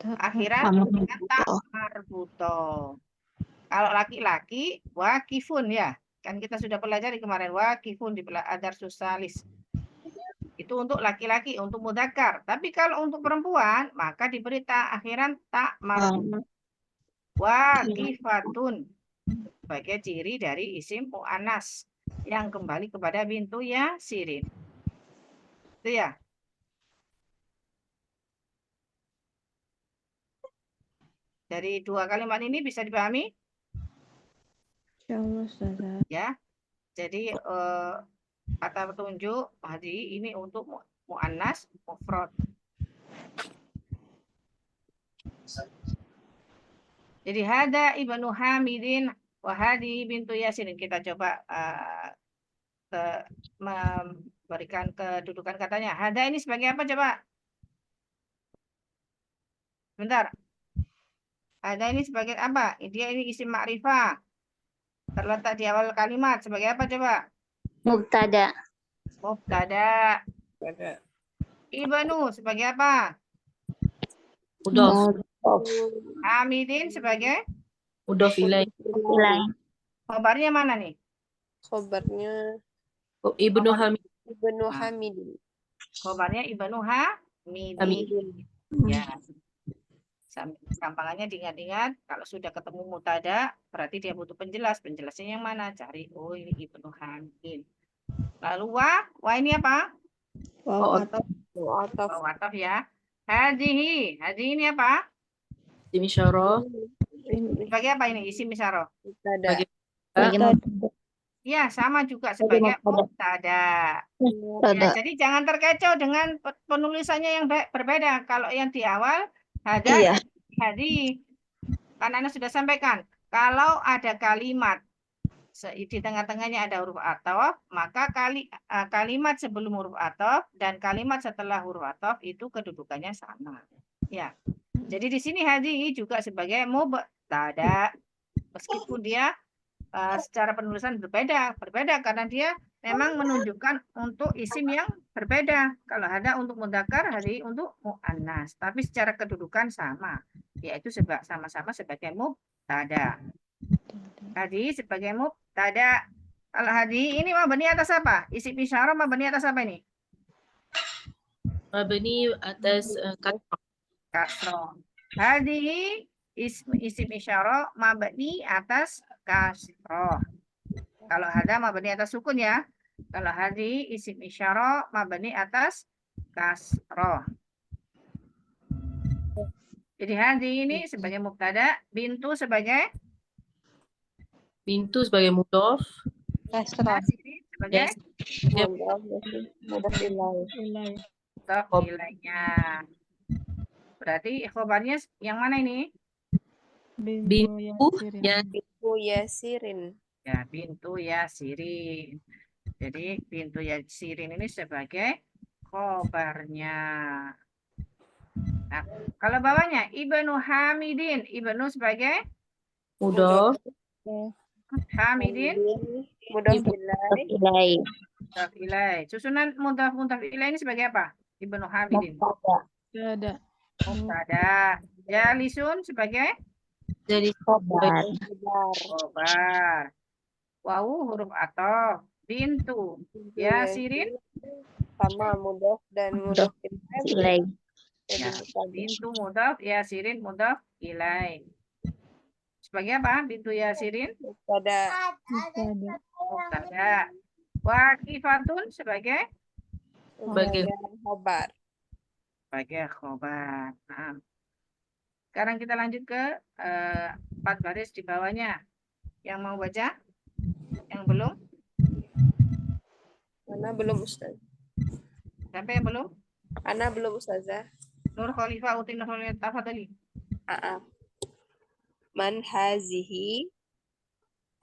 akhiran dengan tak marbutoh. Kalau laki-laki waqifun ya. Kan kita sudah pelajari kemarin waqifun di Adarsus Salis. Itu untuk laki-laki, untuk mudzakkar. Tapi kalau untuk perempuan, maka diberi akhiran tak marbutoh. Waqifatun sebagai ciri dari isim muannas yang kembali kepada bintu Yasirin. Itu ya. Dari dua kalimat ini bisa dipahami? Insyaallah Ustaz. Ya. Jadi kata petunjuk hadi ini untuk muannas mufrad. Jadi hada Ibnu Hamidin wa hadi bintu Yasirin. Kita coba memberikan kedudukan katanya. Hada ini sebagai apa coba? Bentar. Hada ini sebagai apa? Dia ini isim ma'rifah. Terletak di awal kalimat sebagai apa coba? Mubtada. Mubtada. Ada. Ibnu sebagai apa? Mudhof. Hamidin sebagai Mudhof ilaih. khabarnya mana nih? Khobarnya Ibnu Hamid. Ibnu Hamid. Khabarnya Ibnu Hamidin. Hamidin. Ya. Gampangannya diingat-ingat, kalau sudah ketemu mutada, berarti dia butuh penjelas. Penjelasnya yang mana? Cari, oh ini Ibnu Hamidin. Lalu wa ini apa? Mu'athaf. Wataf ya. Hadihi ini apa? Isim isyarah. Sebagai apa ini? Isim isyarah. Mubtada. Ya, sama juga sebagai mubtada. Ya, jadi jangan terkecoh dengan penulisannya yang berbeda. Kalau yang di awal ada hadi. Karena Anda sudah sampaikan, kalau ada kalimat di tengah-tengahnya ada huruf athof, maka kalimat sebelum huruf athof dan kalimat setelah huruf athof itu kedudukannya sama. Ya. Jadi di sini hadi juga sebagai mubtada. Meskipun dia secara penulisan berbeda karena dia memang menunjukkan untuk isim yang berbeda. Kalau ada untuk mudzakkar, hadi untuk muannas, tapi secara kedudukan sama, yaitu sama-sama sebagai mubtada. Hadi sebagai mubtada. Kalau hadi ini mabni atas apa? Isim isyarah mabni atas apa ini? Mabni atas kasrah. kasroh. Hadihi isim isyarah mabni atas kasroh. Kalau hada mabni atas sukun ya. Kalau hadi isim isyarah mabni atas kasroh. Jadi hadi ini sebagai mubtada, bintu sebagai Bintu sebagai mudhof. Kasrah. Yasirin sebagai Ya, Mudah ilai. Ilai. mudhof ilaihnya. Berarti khobarnya yang mana ini? Bintu Bintu Yasirin. ya Ibu Yasirin. Ya, bintu Yasirin. Jadi bintu Yasirin ini sebagai khobarnya. Nah, kalau bawahnya Ibnu Hamidin, Ibnu sebagai mudhof. Hamidin Mudah ilai. Ilai. mudhaf ilaih. Susunan mudhaf ilaih ini sebagai apa? Ibnu Hamidin. Mubtada. Tidak ada. Mubtada. Jalisun sebagai Jadi Khobar. khobar. Wawu huruf ataf. Bintu Yasirin Sama mudah dan mudah ilai. Ilai. Jadi ya. mubtada. Bintu mudhaf Yasirin mudhaf ilaih. Sebagai apa? Bintu Yasirin Mubtada. Tidak ada. mubtada. Waqifatun sebagai Sebagai Khobar. khobar. Nah, sekarang kita lanjut ke 4 baris di bawahnya. Yang mau baca? Yang belum? Ana belum Ustaz. Sampai yang belum? Ana belum Ustazah. Nur Khalifah Utin Nur Khalifah tafadhali. Man hazihi?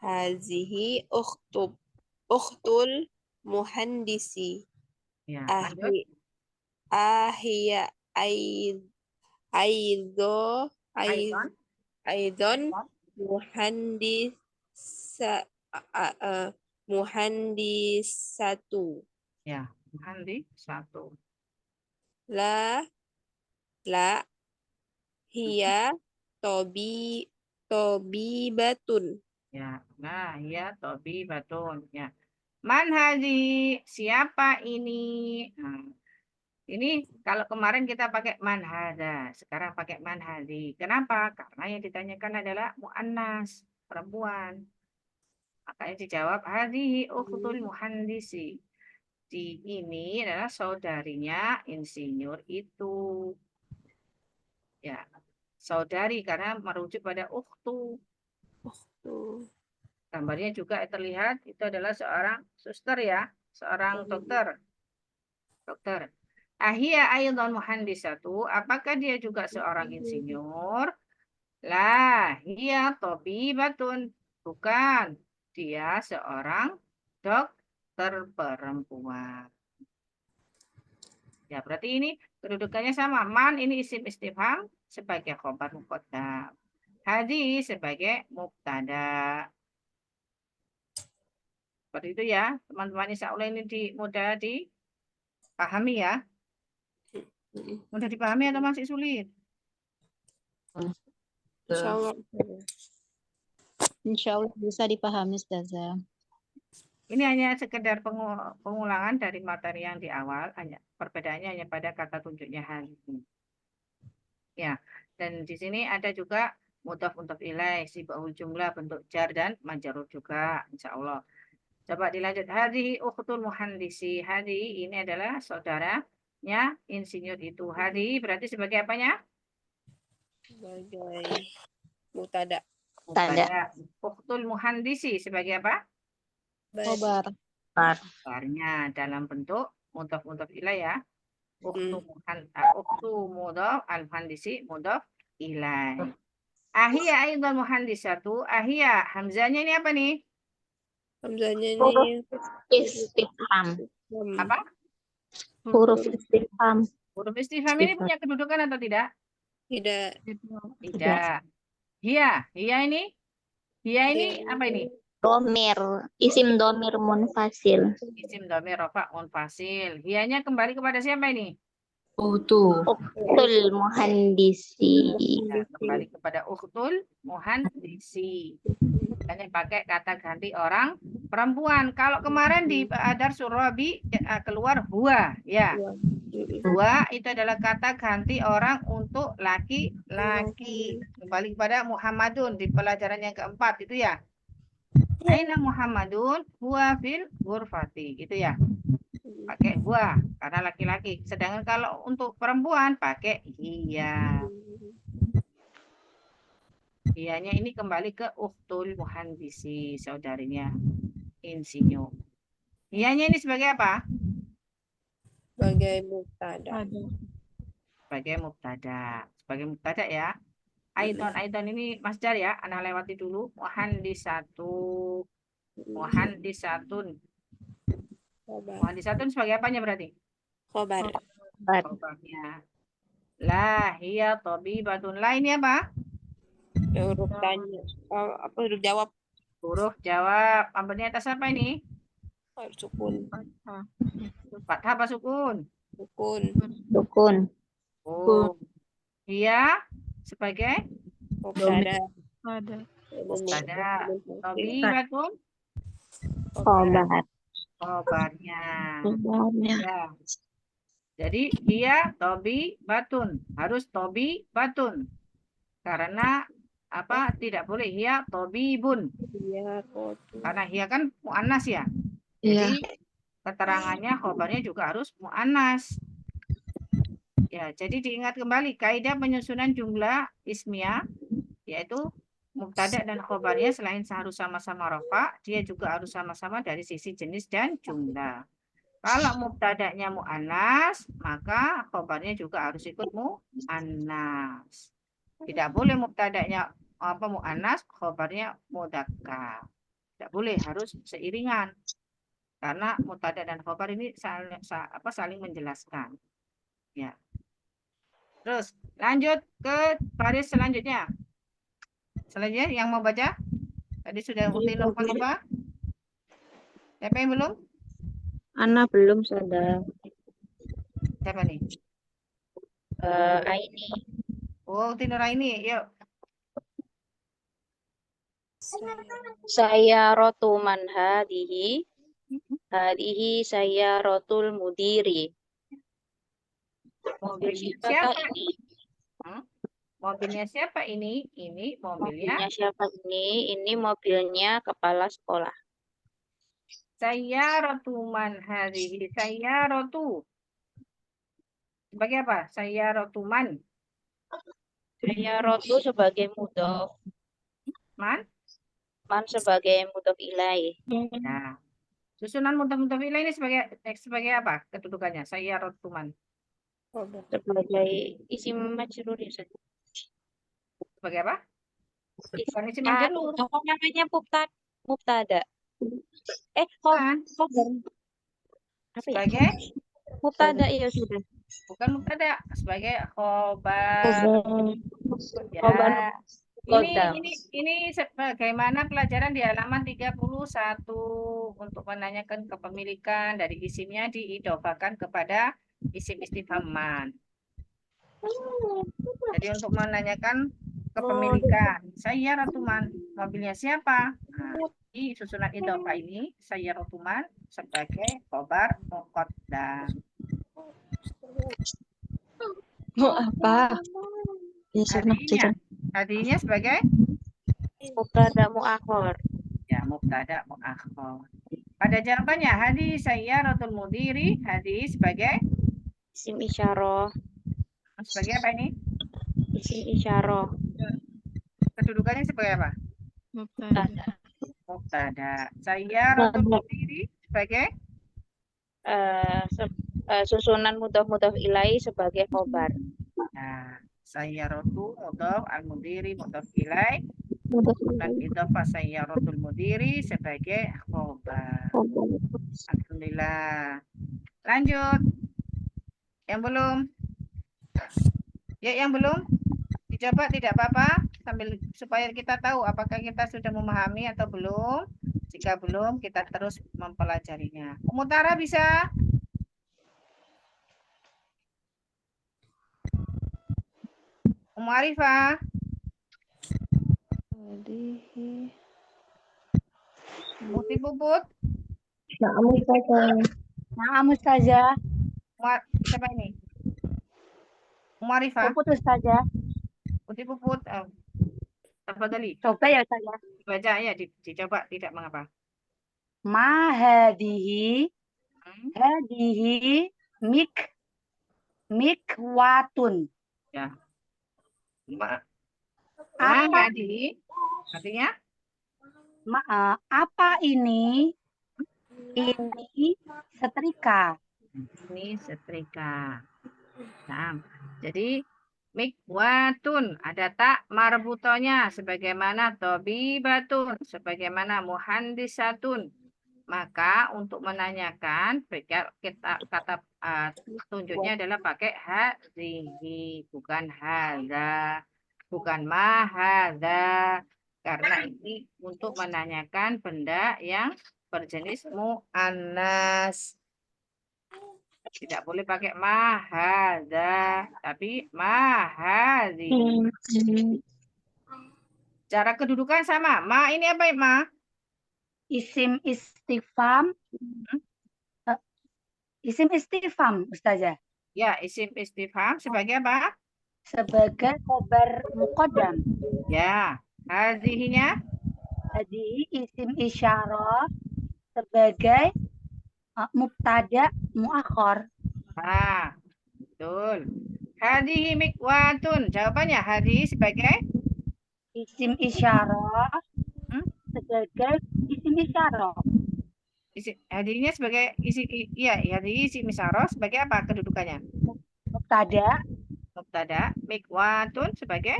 Hazihi ukhtul muhandisi. Ya, lanjut. Ahiya Aidan. aidon muhandisatu. Ya, Handi 1. La hiya tobibatun. Ya, nah ya Tobi Batun. Ya. Man hadi, siapa ini? Nah, ini kalau kemarin kita pakai man hada, sekarang pakai man hadi. Kenapa? Karena yang ditanyakan adalah muannas, perempuan. Makanya dijawab hadihi ukhtul muhandisi. Ini adalah saudarinya insinyur itu. Ya, saudari karena merujuk pada ukhtu. Tuh. Gambarnya juga terlihat itu adalah seorang suster ya, seorang dokter. Dokter. Ahia aidan muhandisatu, apakah dia juga seorang insinyur? Lah, hiya tobibatun. Bukan, dia seorang dokter perempuan. Ya, berarti ini kedudukannya sama. Man ini isim istifham sebagai khobar muqaddam. Hadi sebagai mubtada. Seperti itu ya, teman-teman, insya Allah ini mudah dipahami ya. Mudah dipahami atau masih sulit? Insyaallah. Insya Allah bisa dipahami, Ustazah. Ini hanya sekedar pengulangan dari materi yang di awal, hanya perbedaannya hanya pada kata tunjuknya hari ini. Ya, dan di sini ada juga mudhaf ilaih, sibahul jumlah, bentuk jar dan majrur juga, insya Allah. Coba dilanjut. Hadihi ukhtul muhandisi. Hadi ini adalah saudaranya insinyur itu. Hadi berarti sebagai apanya? Sebagai mutada. Tanda. Ukhtul muhandisi sebagai apa? Khobar. Kabarnya dalam bentuk mudhaf ilaih ya. Ukhtu mudhaf al-muhandisi mudhaf ilaih. Ahia aidan muhandisatu. Ahia hamzanya ini apa nih? Hamzanya ini Istifham. Apa? Huruf istifham. Huruf istifham ini punya kedudukan atau tidak? tidak. Tidak. Hiya ini? Hiya ini apa ini? Domir. Isim domir munfasil. Isim dhamir rafa munfasil. Hiyanya kembali kepada siapa ini? Ukhtu. Ukhtul muhandisi. Ya, kembali kepada ukhtul muhandisi. Hanya pakai kata ganti orang perempuan. Kalau kemarin di Adar Surabi keluar huwa, ya. Huwa itu adalah kata ganti orang untuk laki-laki. Kembali kepada Muhammadun di pelajaran yang keempat itu ya. Aina Muhammadun huwa fil ghurfati gitu ya. Pakai huwa karena laki-laki. Sedangkan kalau untuk perempuan pakai hiya. Hiyanya ini kembali ke ukhtul muhandisi, saudarinya insinyur. Hiyanya ini sebagai apa? Sebagai mubtada. Ada. Sebagai mubtada. Sebagai mubtada ya. Aiton ini masdar ya. Anak lewati dulu. Muhandisatu. Muhandisatun. Khobar. Muhandisatun sebagai apanya berarti? Khobar. Khobarnya. La hiya tabibatun. La ini apa? Huruf tanya. Apa huruf jawab? Huruf jawab. Ambilnya atas apa ini? Harus sukun. Fathah apa sukun? Sukun. Sukun. Oh. Hiya sebagai Mubtada. Ada. mubtada. Tabibatun Khobar. khobarnya. Khobarnya. Ya. Jadi dia tobi batun harus tobi batun karena apa tidak boleh hiya tobi bun Iya, kotu. karena hiya kan muannas ya. Iya. Jadi keterangannya khobarnya juga harus muannas. Ya, jadi diingat kembali kaidah penyusunan jumlah ismiyah yaitu mubtada dan khobarnya selain harus sama-sama rafa, dia juga harus sama-sama dari sisi jenis dan jumlah. Kalau mubtada'nya mu'annas, maka khobarnya juga harus ikut mu'annas. Tidak boleh mubtada'nya mu'annas, khobarnya mudzakkar. Tidak boleh, harus seiringan. Karena mubtada' dan khobar ini saling menjelaskan. Ya. Terus lanjut ke baris selanjutnya. Selanjutnya yang mau baca? Tadi sudah Uti Nur Khalifah. Siapa yang belum? Ana belum sadar. Siapa nih? Aini. Oh, Tinura ini. Yuk. Saya rotu man hadihi. Hadihi saya rotul mudiri. Mobilnya siapa ini? Mobilnya siapa ini? Ini mobilnya. Mobilnya siapa ini? Ini mobilnya kepala sekolah. Saya rotuman hadihi. Saya rotu. Sebagai apa? Saya rotuman. Saya rotu sebagai mudhof. Man? Man sebagai mudhof ilaih. Nah, susunan mudhof ilaih ini sebagai apa kedudukannya? Saya rotuman. Sebagai isim majrur ya. Sebagai apa? Bukan isim Anu, majrur. apa namanya mubtada? Bukan. Khobar. Apa ya? Sebagai Mubtada ya sudah. bukan mubtada, sebagai khobar. Ya. Khobar. Ini sebagaimana pelajaran di halaman 31 untuk menanyakan kepemilikan dari isimnya diidofakan kepada isim istifham man. Jadi untuk menanyakan kepemilikan, saya rotuman, mobilnya siapa? Nah, di susunan idofa ini saya rotuman sebagai khobar muqaddam. Mau apa? Hadinya sebagai Mubtada muakhir. ya mubtada muakhir. Pada jawabannya hadi sayyaratul mudiri, hadi sebagai Isim isyarah. sebagai apa ini? Isim isyarah. Kedudukannya sebagai apa? Mubtada. Mubtada. Sayyaratul mudiri sebagai Susunan mudhof ilaih sebagai khobar. nah, sayyaratu mudhof al-mudiri mudhof ilaih dan idhofah sayyaratul mudiri sebagai khobar. Alhamdulillah. Lanjut. Yang belum? Ya, yang belum? Dicoba tidak apa-apa sambil supaya kita tahu apakah kita sudah memahami atau belum. Jika belum, kita terus mempelajarinya. Mutara bisa? Arifah. Muti Puput. Na'am Ustazah. Nah, Ustazah. Siapa ini? Muarifah. Puput Ustazah. Putih Puput. Apa tadi? Coba ya Ustazah. Baca ya, dicoba, tidak mengapa. Ma hadihi mikwatun. Ya. Ma Apa hadihi artinya? Apa ini? Ini setrika. Ini setrika. Nah, jadi mikwatun ada tak marbutonya sebagaimana tobibatun, sebagaimana muhandisatun. Maka untuk menanyakan kita kata tunjuknya adalah pakai hadhihi, bukan hadza, bukan ma hadza, karena ini untuk menanyakan benda yang berjenis muannas. Tidak boleh pakai ma hadza, tapi ma hadhihi. Cara kedudukan sama. Ma ini apa ya, Ma? Isim istifham. Isim istifham, Ustazah. Ya, isim istifham sebagai apa? Sebagai khobar muqaddam. Ya, hadhihinya Jadi isim isyarah sebagai mubtada muakhar. nah, betul. Hadhihi mikwatun. Jawabannya hadhihi sebagai Isim isyarah sebagai isim isyarah. hadhihinya sebagai iya, hadhihi isim isyarah sebagai apa kedudukannya? Mubtada. Mubtada, mikwatun sebagai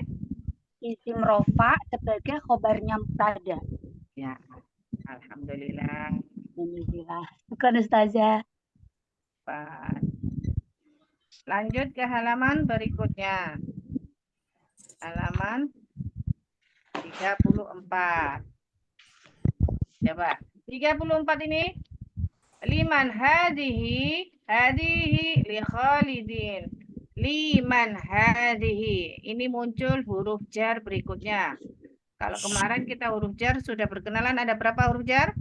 Isim rofa sebagai khobarnya mubtada. ya. Alhamdulillah. Alhamdulillah. Bukan Ustazah. Lanjut ke halaman berikutnya. Halaman 34. Coba. 34 ini. Liman hadihi li Khalidin. Liman hadihi. Ini muncul huruf jar berikutnya. Kalau kemarin kita huruf jar sudah berkenalan, ada berapa huruf jar?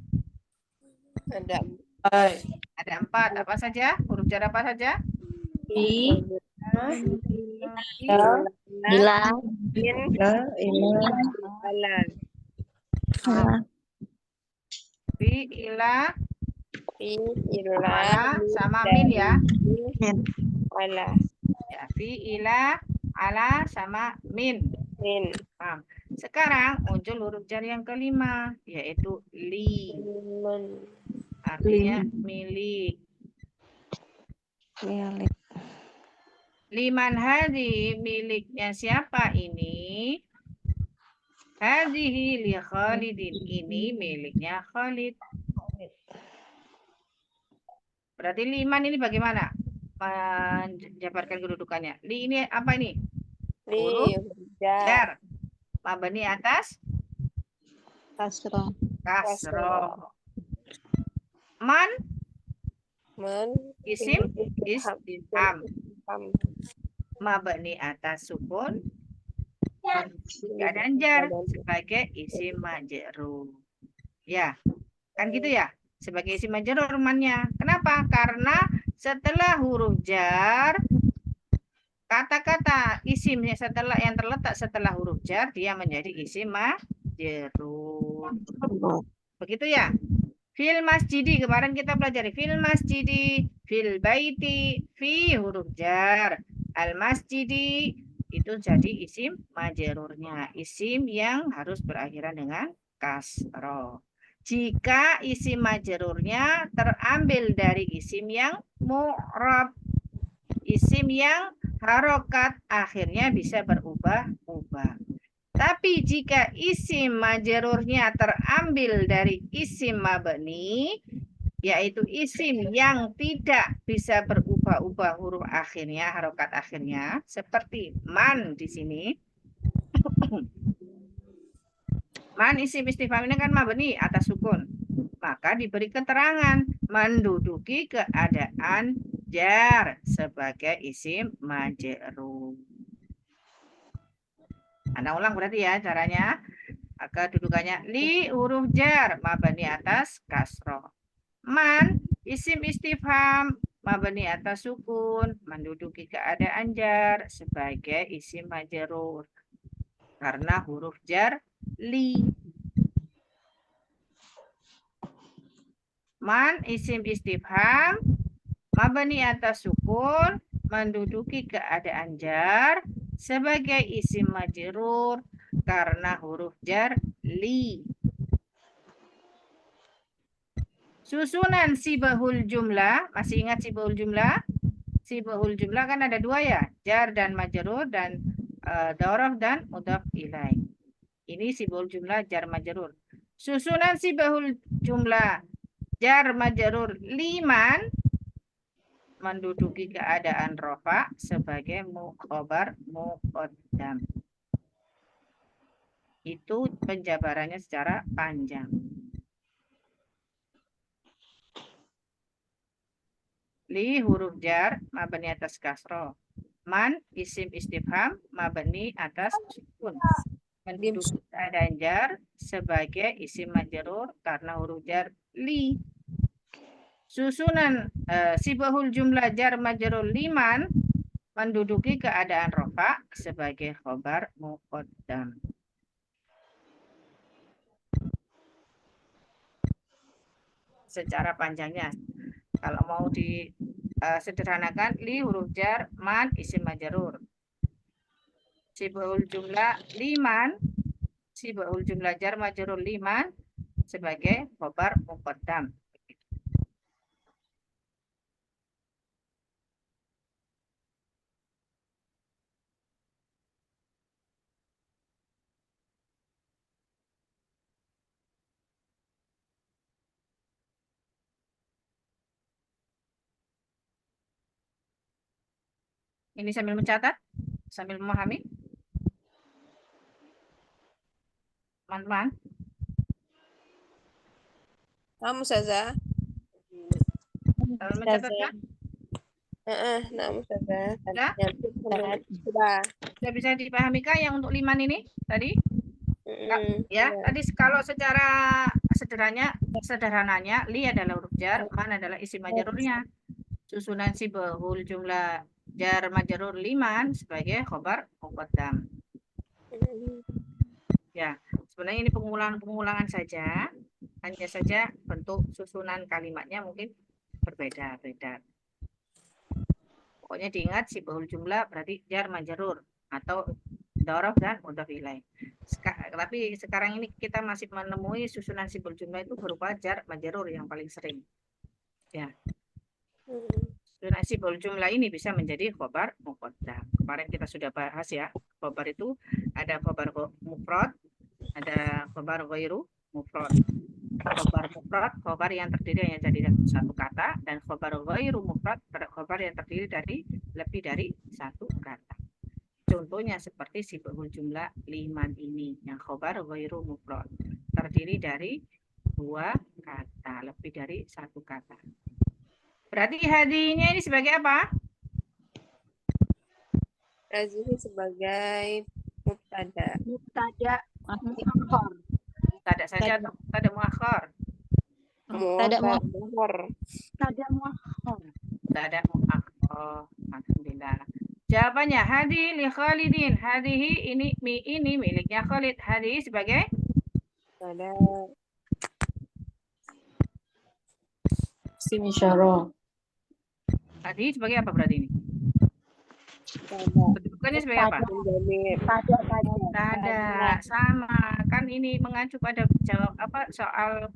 Ada Ada 4. Apa saja? Huruf jar apa saja? Bila, Fi, ila, ila, ala, sama min ya. ala, Ya, fi, ila, ala, sama min. Paham. Sekarang muncul huruf jar yang kelima, yaitu li. Artinya milik. Liman hadi, miliknya siapa ini? Hadihi li Khalidin, ini miliknya Khalid. Berarti liman ini bagaimana menjabarkan kedudukannya? Li ini apa ini? Huruf jar. Mabani atas Kasroh. kasroh. Man isim istifham. Mabani atas sukun keadaan jar sebagai isim majrur. Ya, kan gitu ya? Sebagai isim majrur mannya. Kenapa? Karena setelah huruf jar, kata-kata isimnya setelah yang terletak setelah huruf jar, dia menjadi isim majrur. Begitu ya? Fil masjidi, kemarin kita pelajari fil masjidi, fil baiti, fi huruf jar. Al masjidi itu jadi isim majrurnya, isim yang harus berakhiran dengan kasroh. Jika isim majrurnya terambil dari isim yang mu'rab, isim yang harokat akhirnya bisa berubah-ubah. Tapi jika isim majrurnya terambil dari isim mabni, yaitu isim yang tidak bisa berubah-ubah huruf akhirnya, harokat akhirnya, seperti man di sini. Man isim istifham ini kan mabni atas sukun. Maka diberi keterangan menduduki keadaan jar sebagai isim majrur. Anda ulang berarti ya caranya. Kedudukannya li huruf jar mabni atas kasroh. Man isim istifham mabni atas sukun, menduduki keadaan jar sebagai isim majrur karena huruf jar li. Man isim istifham, mabni atas sukun, menduduki keadaan jar sebagai isim majrur karena huruf jar li. Susunan sibahul jumlah, masih ingat sibahul jumlah? Sibahul jumlah kan ada dua ya, jar dan majrur dan dhorof dan mudhaf ilaih. Ini sibahul jumlah jar majrur. Susunan sibahul jumlah jar majrur liman menduduki keadaan rofa sebagai khobar muqaddam. Itu penjabarannya secara panjang. Li huruf jar mabni atas kasroh. Man isim istifham mabni atas sukun. Menduduki keadaan jar sebagai isim majrur karena huruf jar li. Susunan sibahul jumlah jar majrur liman menduduki keadaan rofa sebagai khobar muqaddam. Secara panjangnya, kalau mau disederhanakan, li huruf jar, man isim majrur. Sibahul jumlah liman, sibahul jumlah jar majrur liman sebagai khobar muqaddam. Ini sambil mencatat, sambil memahami. Teman-teman. Kamu Ustazah? Mencatatkan? Nah, Ustazah. Sudah? Sudah. Sudah bisa dipahami kah yang untuk liman ini tadi? Ya, tadi kalau secara sederhananya li adalah huruf jar, man adalah isim majrurnya. Susunan sibahul jumlah jar majrur liman sebagai khobar muqaddam. Ya, sebenarnya ini pengulangan saja. Hanya saja bentuk susunan kalimatnya mungkin berbeda-beda. Pokoknya diingat sibahul jumlah berarti jar majrur atau dhorof dan mudhaf ilaih. Tapi sekarang ini kita masih menemui susunan sibahul jumlah itu berupa jar majrur yang paling sering. Ya. Susunan sibahul jumlah ini bisa menjadi khobar muqaddam. Kemarin kita sudah bahas ya, khobar itu ada khobar mufrad, ada khobar ghairu mufrad. Khobar mufrad, khobar yang terdiri hanya dari satu kata, dan khobar ghairu mufrad, khobar yang terdiri dari lebih dari satu kata. Contohnya seperti sibahul jumlah liman ini, yang khobar ghairu mufrad, terdiri dari dua kata, lebih dari satu kata. Berarti hadinya ini sebagai apa? Hazihi sebagai mubtada. Mubtada muakhar. Mubtada saja atau mubtada muakhar? Mubtada muakhar. Mubtada muakhar. Mubtada muakhar. Alhamdulillah. Jawabannya hadi li Khalidin. Hadihi ini miliknya Khalid. Hadi sebagai Pada Isim isyarah. hadi sebagai apa berarti ini? Kedudukannya sebagai apa? Mubtada. Sama. Kan ini mengacu pada soal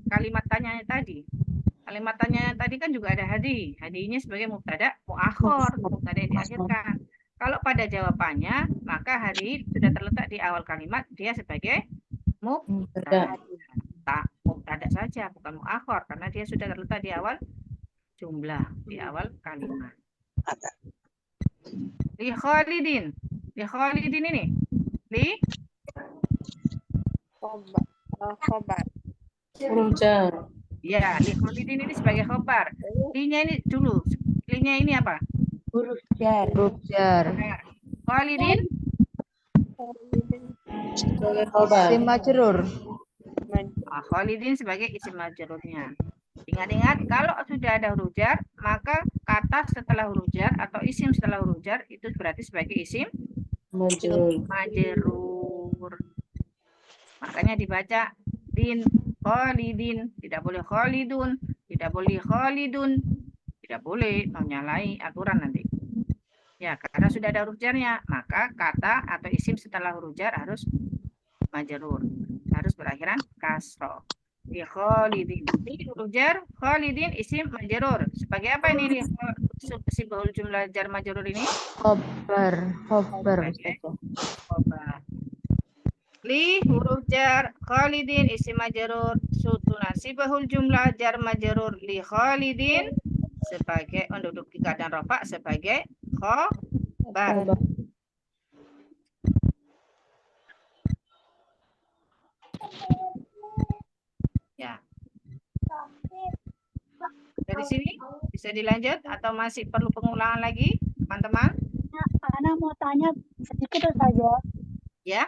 kalimat tanya tadi. Kalimat tanya tadi kan juga ada hadi. Hadinya sebagai mubtada muakhar, mubtada yang diakhirkan. Kalau pada jawabannya, maka hadi sudah terletak di awal kalimat, dia sebagai mubtada. Mubtada saja, bukan muakhar, karena dia sudah terletak di awal jumlah, di awal kalimat. Li Khalidin. Li Khalidin ini. Li khobar. Huruf jar. ya, li Khalidin ini sebagai khobar. Li-nya ini dulu. Li-nya ini apa? Huruf jar. Huruf jar. Khalidin Sebagai khobar. Isim majrur. Khalidin sebagai isim majrurnya. Ingat-ingat, kalau sudah ada huruf jar, maka kata setelah huruf jar atau isim setelah huruf jar itu berarti sebagai isim Majrur. majrur. Makanya dibaca din, khalidin, tidak boleh khalidun, tidak boleh khalidun, tidak boleh menyalahi aturan nanti. Ya, karena sudah ada huruf jarnya, maka kata atau isim setelah huruf jar harus majrur, harus berakhiran kasroh. Di khalidin, ini huruf jar, khalidin isim majrur. Sebagai apa ini sibahul jumlah jar majrur ini? Khobar. Sebagai khobar. Li huruf jar, khalidin isim majrur, sutuna sibahul jumlah jar majrur li khalidin sebagai menduduki keadaan rafa sebagai khobar. Ya. Dari sini bisa dilanjut atau masih perlu pengulangan lagi, teman-teman? Ana mau tanya sedikit saja. Ya.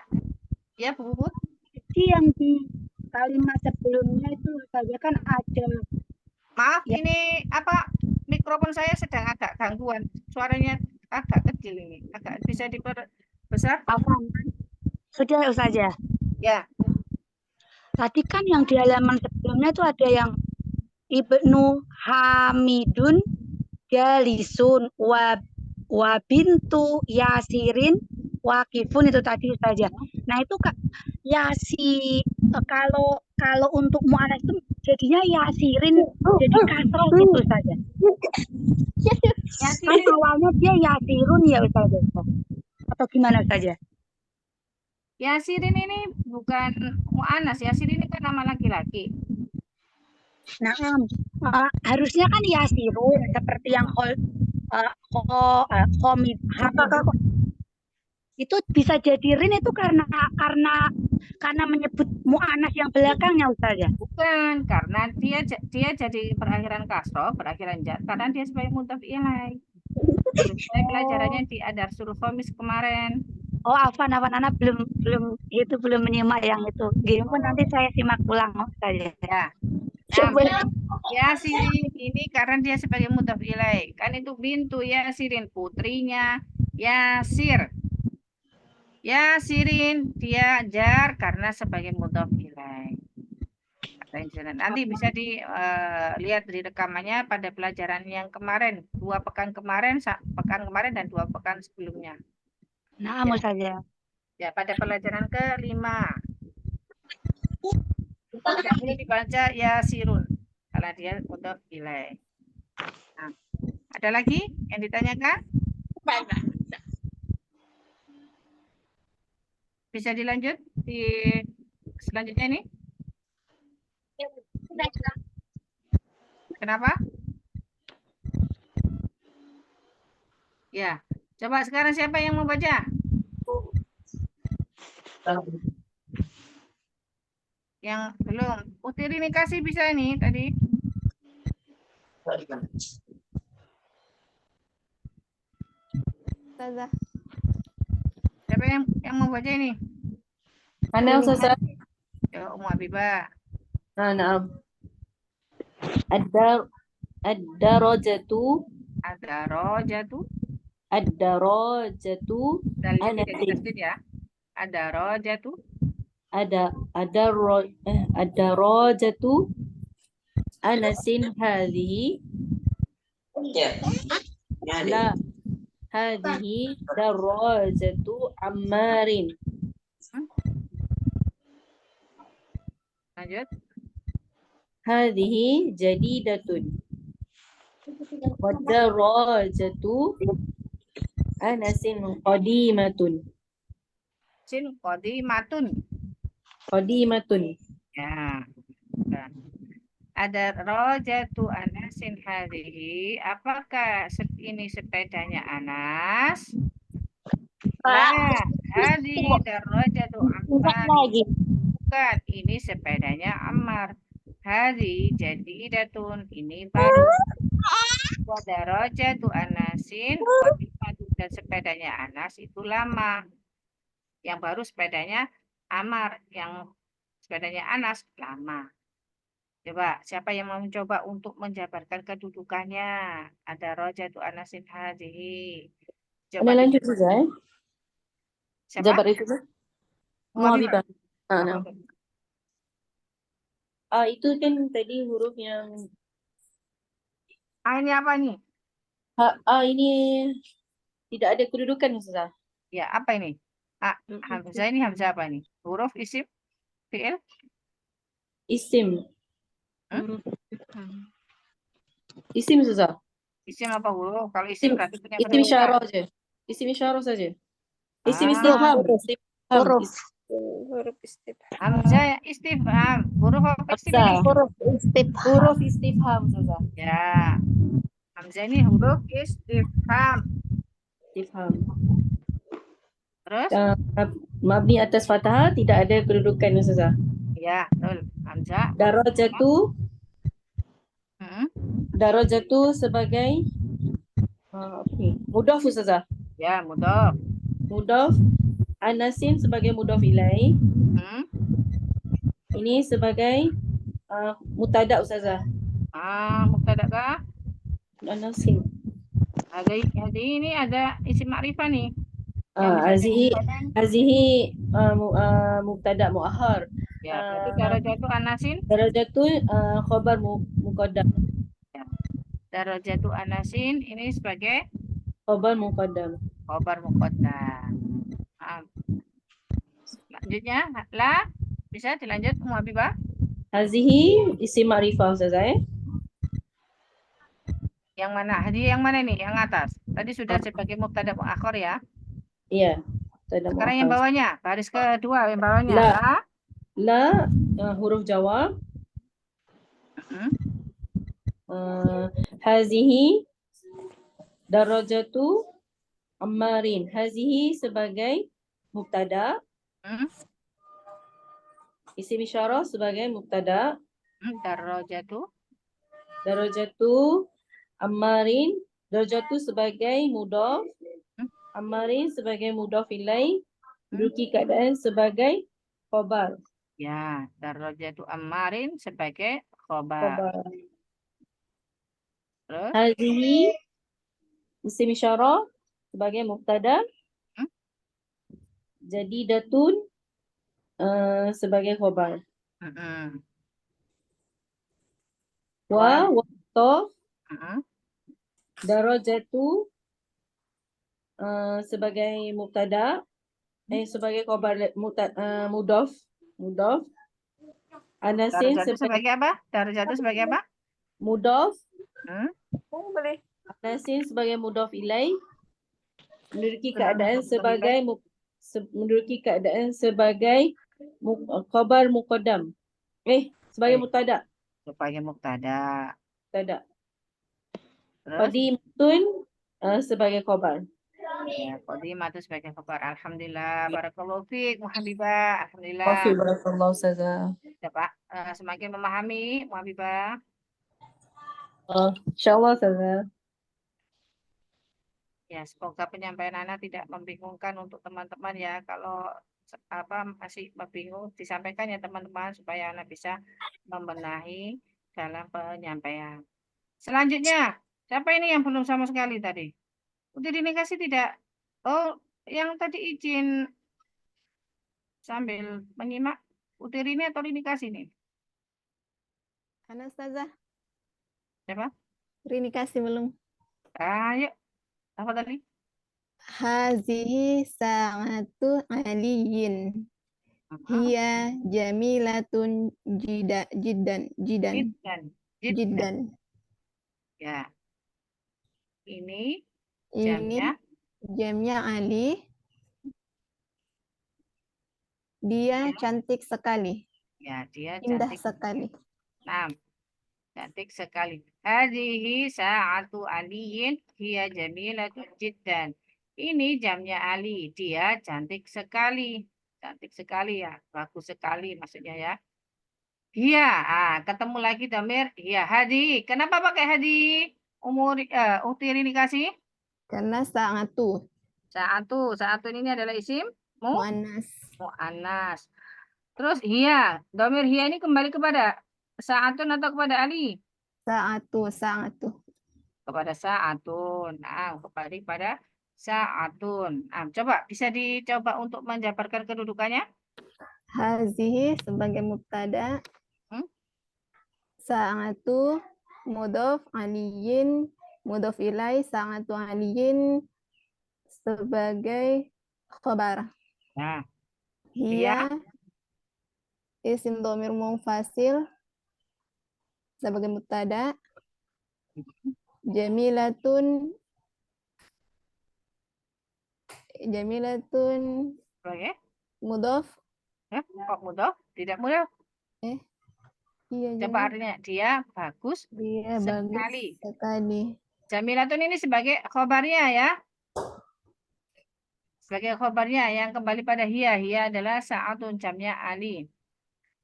Ya, Bu Puput. Jadi yang di kalimat sebelumnya itu saja kan ada. Maaf, Ya. ini apa? Mikrofon saya sedang agak gangguan. Suaranya agak kecil ini. Agak bisa diperbesar? Apa? Sudah saja. Ya. Tadi kan yang di halaman sebelumnya itu ada yang Ibnu Hamidun jalisun wa bintu Yasirin wakifun itu tadi saja. Nah itu Kak kalau untuk mu'anats itu jadinya Yasirin jadi kasroh gitu saja. Kan awalnya dia Yasirun ya Ustazah. Atau gimana saja? Yasirin ini bukan mu'anas. Yasirin ini kan nama laki-laki. Nah, harusnya kan Yasirun seperti yang Komid itu bisa jadi rin itu karena menyebut mu'anas yang belakangnya Ustazah. Bukan, karena dia jadi berakhiran kasroh, berakhiran jar, karena dia sebagai mudhaf ilaih. Saya pelajarannya di Adarsul Khamis kemarin. Oh, afan anak belum menyimak yang itu. Gini pun nanti saya simak ulang saja. Ya. Nah, Yasirin ini karena dia sebagai mudhaf ilaih. Kan itu bintu Yasirin, putrinya Yasir. Yasirin dia jar karena sebagai mudhaf ilaih. Nanti bisa dilihat di rekamannya pada pelajaran yang kemarin, 2 pekan kemarin dan 2 pekan sebelumnya. Nah, Ya. saja. Ya, pada pelajaran ke-5. Tidak boleh dibaca Yasirun karena dia mudhaf ilaih. Nah, ada lagi yang ditanyakan? Bisa dilanjut di selanjutnya ini? Kenapa? Ya, coba sekarang siapa yang mau baca? Yang belum. Putri ini kasih bisa ini tadi. Siapa yang mau baca ini? Ana Ustazah. Ya, Habibah. Na'am. Ad-darajatu Ad-darajatu. ad-darajatu Dalilnya tidak anasin. ditasdid ya. Ad-darajatu. Ad-darajatu anasin hadhihi. La hadhihi darajatu ammarin. Lanjut. Hadhihi jadidatun. Wadarajatu anasin qadimatun. Sin qadimatun. Qadimatun. Ya. Nah. Ada rojatu anasin hadhihi. Apakah ini sepedanya Anas? Lah, hadhihi darajatu Ammar. Bukan, ini sepedanya Ammar. Hadhi jadidatun, ini baru. Wa darajatu Anasin, dan sepedanya Anas itu lama. Yang baru sepedanya Ammar, yang sepedanya Anas lama. Coba, siapa yang mau mencoba untuk menjabarkan kedudukannya? Ada rojatu anasin hadhihi. Coba Ana lanjut dijabarkan. saja. Siapa? Jabar itu tu. Muhabibah. Muhabibah. Nah. Itu kan tadi huruf yang Ini apa nih? ini tidak ada kedudukan Ustazah. Ya, apa ini? Hamzah ini Hamzah apa nih? Huruf isim fi'il? Isim. Huruf istifham. Isim Ustazah. Isim apa huruf? Kalau isim Isim, berarti punya isim kedudukan. isyarah aja. Isim isyarah saja. Isim Ah, istifham. Istifham. Huruf. Huruf istifham. Hamzah istifham. Huruf apa isim ini? Hamzah. Huruf istifham. Huruf istifham Ustazah. Ya. Hamzah ini huruf istifham. Istifham. Terus? Mabni atas fathah tidak ada kedudukan Ustazah. Ya, betul. Hamzah. Darajatu Hmm. darajatu sebagai apa ni? Mudhaf Ustazah. Ya, mudhaf. Mudhaf. Anasin sebagai mudhaf ilaih. Hmm. Ini sebagai mubtada Ustazah. Mubtada kah? Anasin. Ada ini ada isim ma'rifah nih. Yang bisa Hazihi dikatakan. hazihi mubtada muakhar. Ya, berarti darajatu anasin. Darajatu khabar muqaddam. Darajatu anasin ini sebagai Khabar muqaddam. khabar muqaddam. Selanjutnya, la bisa dilanjut Muhabibah. Hazihi isim ma'rifah Ustazah. Yang mana? Yang mana nih? Yang atas. Tadi sudah sebagai mubtada muakhir ya. Iya. Mubtada Sekarang yang muakhar. bawahnya, baris kedua yang bawahnya. La. La huruf jawab. Hazihi darajatu ammarin. Hazihi sebagai mubtada. Isim isyarah sebagai mubtada. Darajatu. Darajatu ammarin. Darajatu sebagai mudhaf. Ammarin sebagai mudhaf ilaih. Duduki keadaan sebagai khabar. Ya, darajatu ammarin sebagai khabar. Terus? Hazihi isim isyarah sebagai mubtada. Jadi datun sebagai khabar. Wa to darajatu sebagai mubtada sebagai khabar mudhaf. Anasin Darajatu sebagai apa? Darajatu sebagai apa? mudhaf. Boleh. Anasin sebagai mudhaf ilaih. Menduduki keadaan sebagai khabar muqaddam. Sebagai mubtada. Sebagai mubtada. Terus Terus? qadimatun sebagai khabar. Ya, qadimatu sebagai khabar. Alhamdulillah. Barakallahu fiik Muhabibah. Alhamdulillah. Barakallahu Ustazah. Ya, Pak. Semakin memahami Muhabibah. Insyaallah Ustazah. Ya, semoga penyampaian Ana tidak membingungkan untuk teman-teman ya. Kalau masih bingung disampaikan ya teman-teman supaya Ana bisa membenahi dalam penyampaian. Selanjutnya, siapa ini yang belum sama sekali tadi? Utiri kasih tidak? Oh, yang tadi izin sambil menyimak. Utiri ini atau Rini kasih nih? Ana Ustazah. Siapa? Rini kasih belum? Ayo. Apa tadi? Hazihi sa'atu aliyin. Hiya jamilatun jiddan. Ya. Ini jamnya Ali. Dia cantik sekali. Ya, dia Indah cantik sekali. Nah, cantik sekali. Hadhihi sa'atu aliyin hiya jamilatun jiddan. Ini jamnya Ali. Dia cantik sekali. Cantik sekali ya. Bagus sekali maksudnya ya. Hiya. Ketemu lagi damir. Hiya. Hadi. Kenapa pakai hadi? Utiri dikasih? Karena sa'atu. Sa'atu ini adalah isim Mu'annas. Mu'annas. Terus hiya. Damir hiya ini kembali kepada Sa'atun atau kepada Ali? Sa'atu. Kepada Sa'atun. Nah, kembali pada Sa'atun. Nah, coba bisa dicoba untuk menjabarkan kedudukannya. Hazihi sebagai mubtada. Hmm? Sa'atu mudhof aliyin mudhof ilai sa'atu aliyin sebagai khabar. Nah, Hiya isim dhamir munfasil sebagai mubtada. Jamilatun sebagai mudhof. kok mudhof? Tidak mudhof. Iya, Coba artinya dia bagus dia sekali. bagus sekali. Jamilatun ini sebagai khobarnya ya. Sebagai khobarnya yang kembali pada hiya. Hiya adalah Sa'atun jamnya Ali.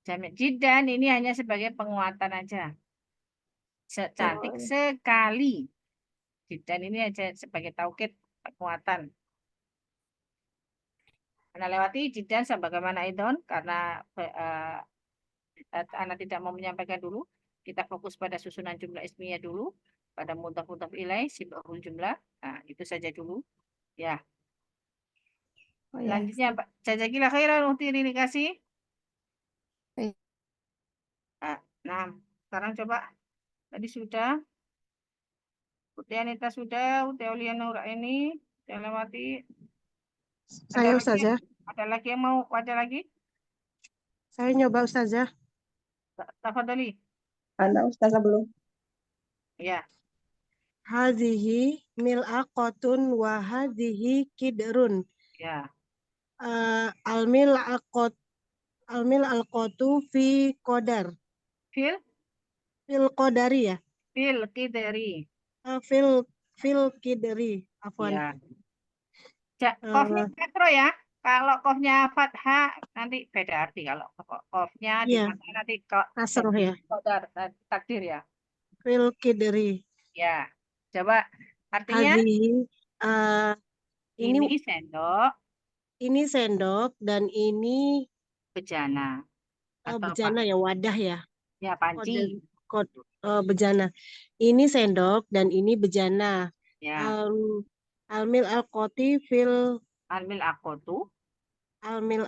Jamnya Jiddan ini hanya sebagai penguatan aja. Cantik sekali. Jiddan ini aja sebagai taukid penguatan. Anda lewati Jiddan sebagaimana idon karena Anda tidak mau menyampaikan dulu. Kita fokus pada susunan jumlah ismiyah dulu. Pada mudhaf ilaih, sibahul jumlah. Nah, itu saja dulu. Ya. Oh, ya. Selanjutnya, Pak. Jazakillah khairan untuk dikasih. Baik. Nah, sekarang coba. Tadi sudah. Utianita sudah. Utiaulia Nura ini. Saya lewati. Saya Ustazah. Ada lagi yang mau baca lagi? Saya nyoba Ustazah. Tafadhali. Anda Ustazah belum? Ya. Hadhihi mil'aqatun wa hadhihi kidrun. Ya. Almil'aqatu fi qadar. Fil Qadari ya. kidri. Fil kidri. Afwan. Ya. Qafnya kasro ya. Kalau qafnya fathah nanti beda arti. Kalau qafnya di Iya. fathah nanti Kasroh ya. qadar takdir ya. Fil kidri. Ya. Coba artinya Hadhihi ini sendok, ini sendok dan ini bejana. Atau bejana ya, wadah ya. Ya, panci. Bejana. Ini sendok dan ini bejana. Ya. Almil alqoti fil Almil akotu. Almil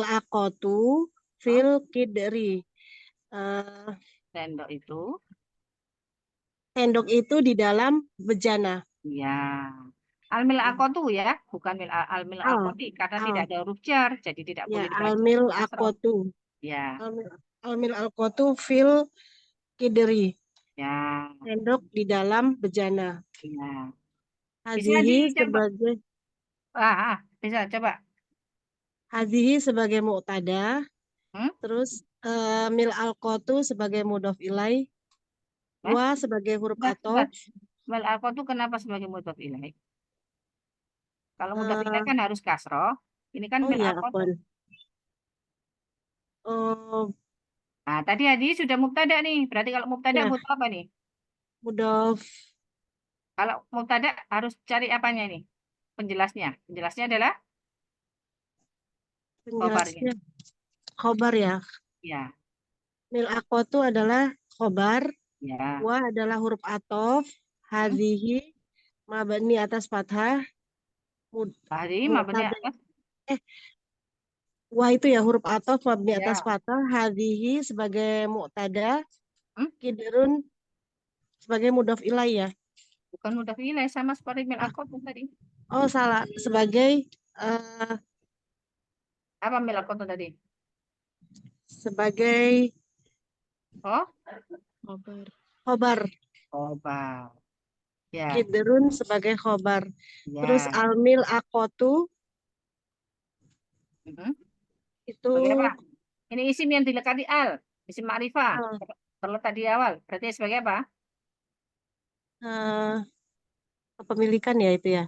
akotu fil kidri. Sendok itu. Sendok itu di dalam bejana. Ya. Almil akotu ya, bukan almil akoti karena tidak ada huruf jar, jadi tidak boleh dibaca. Almil akotu. Ya. Almil akotu fil kidri. Ya. Sendok di dalam bejana. Ya. Hadhihi sebagai bisa coba. Hadhihi sebagai mu'tada. Terus mil alqatu sebagai mudhof ilaih. Wa sebagai huruf athof. Mil alqatu kenapa sebagai mudhof ilaih? Kalau mudhof ilaih kan harus kasroh. Ini kan mil alqatu. Nah, tadi Hadi sudah mubtada nih. Berarti kalau mubtada butuh apa nih? Mudhof. Kalau mubtada harus cari apanya nih? Penjelasnya. Penjelasnya adalah Penjelasnya khobar ya. Ya. Mil aqatu adalah khobar. Ya. Wa adalah huruf athof. Hadhihi mabni atas fathah. Hadhihi mabni atas. Wa itu ya huruf athof mabni atas fathah. Hadhihi sebagai mu'tada. Kidrun sebagai mudhof ilaih ya. Bukan mudhof ilaih, sama seperti mil aqatu tadi. Oh, salah. Sebagai apa mil aqatu tadi? Sebagai khobar. Ya. Kidrun sebagai khobar. Ya. Terus almil aqatu itu apa? Ini isim yang dilekati al, isim ma'rifah. Terletak di awal. Berarti sebagai apa? Kepemilikan ya itu ya.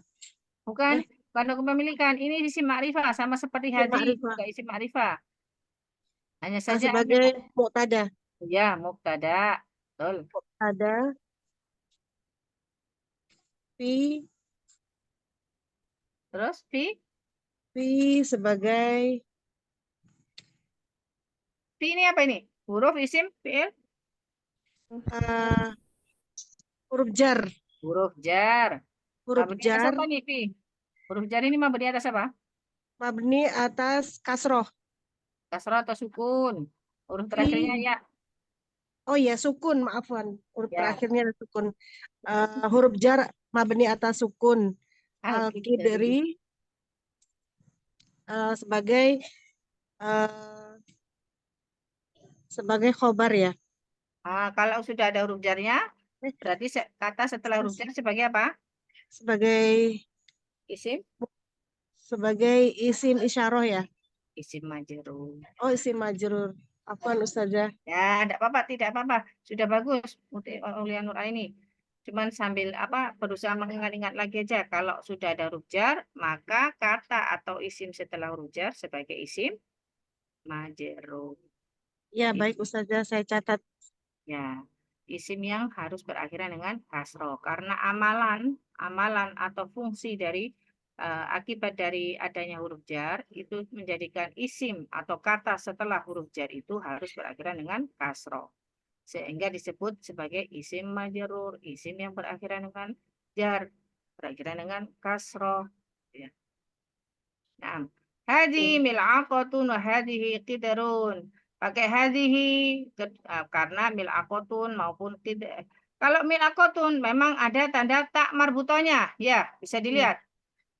Bukan kepemilikan. Ini isim ma'rifah sama seperti hadhi juga isim ma'rifah. Hanya saja sebagai mu'tada. Ya, mubtada. Betul. Mubtada Terus fi sebagai fi ini apa ini? Huruf isim fi'il. Huruf jar. Huruf jar. Huruf Mabni atas jar apa nih, Pi? Huruf jar ini mabni atas apa? mabni atas kasroh. Kasrah atau sukun? Huruf terakhirnya ya. Oh ya, sukun, maafan. Huruf Ya. terakhirnya ada sukun. Huruf jar mabni atas sukun. Al-Qidri sebagai khobar ya. Kalau sudah ada huruf jarnya, berarti kata setelah huruf jar sebagai apa? Sebagai Isim? Sebagai isim isyarah ya. Isim majrur. Oh, isim majrur. Afwan Ustazah. Ya, tidak apa-apa. Sudah bagus, Aulia Nur Aini. Cuman sambil berusaha mengingat-ingat lagi aja. Kalau sudah ada huruf jar, maka kata atau isim setelah huruf jar sebagai isim majrur. Ya, baik Ustazah, saya catat. Ya, isim yang harus berakhiran dengan kasroh. Karena amalan atau fungsi dari akibat dari adanya huruf jar itu menjadikan isim atau kata setelah huruf jar itu harus berakhiran dengan kasroh. Sehingga disebut sebagai isim majrur, isim yang berakhiran dengan jar, berakhiran dengan kasroh. Ya. Nah, hadi mil'aqatun wa hadihi qidrun. Pakai hadihi karena mil'aqatun maupun qidr. Kalau mil'aqatun memang ada tanda tak marbutonya, ya bisa dilihat.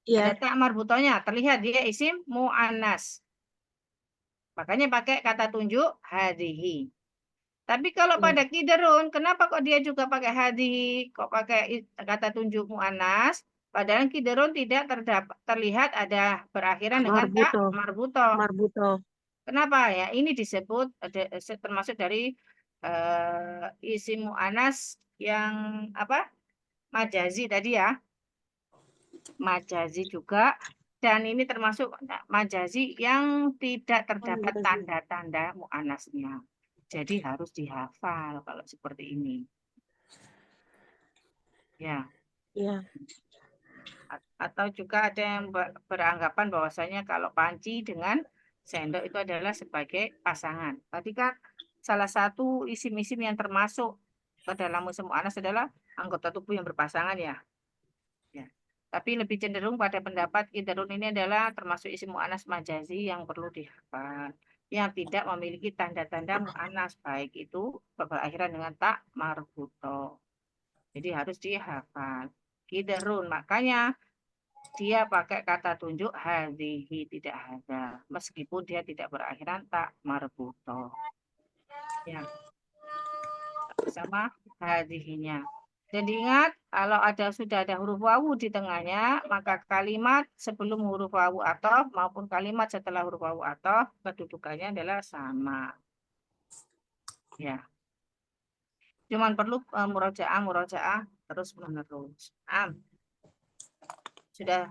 Iya. Ada tak marbutonya, terlihat dia isim mu'annas. Makanya pakai kata tunjuk hadihi. Tapi kalau pada qidrun, kenapa kok dia juga pakai hadihi, kok pakai kata tunjuk mu'annas? Padahal qidrun tidak terlihat ada berakhiran dengan tak marbutoh. Marbutoh. Kenapa ya? Ini disebut termasuk dari isim mu'annas yang majazi tadi ya. Majazi juga, dan ini termasuk majazi yang tidak terdapat tanda-tanda mu'annasnya. Jadi harus dihafal kalau seperti ini. Ya. Ya. Atau juga ada yang beranggapan bahwasanya kalau panci dengan sendok itu adalah sebagai pasangan. Tadi kan salah satu isim-isim yang termasuk ke dalam musim mu'annas adalah anggota tubuh yang berpasangan ya. Ya. Tapi lebih cenderung pada pendapat qidrun ini adalah termasuk isim mu'annas majazi yang perlu dihafal, yang tidak memiliki tanda-tanda mu'annas, baik itu berakhiran dengan tak marbutoh. Jadi harus dihafal. Qidrun, makanya dia pakai kata tunjuk hadhihi, tidak hadza, meskipun dia tidak berakhiran tak marbutoh. Ya. Sama hadhihinya. Dan diingat, kalau sudah ada huruf wawu di tengahnya, maka kalimat sebelum huruf wawu athof maupun kalimat setelah huruf wawu athof kedudukannya adalah sama. Ya. Cuman perlu murojaah terus menerus. Sudah.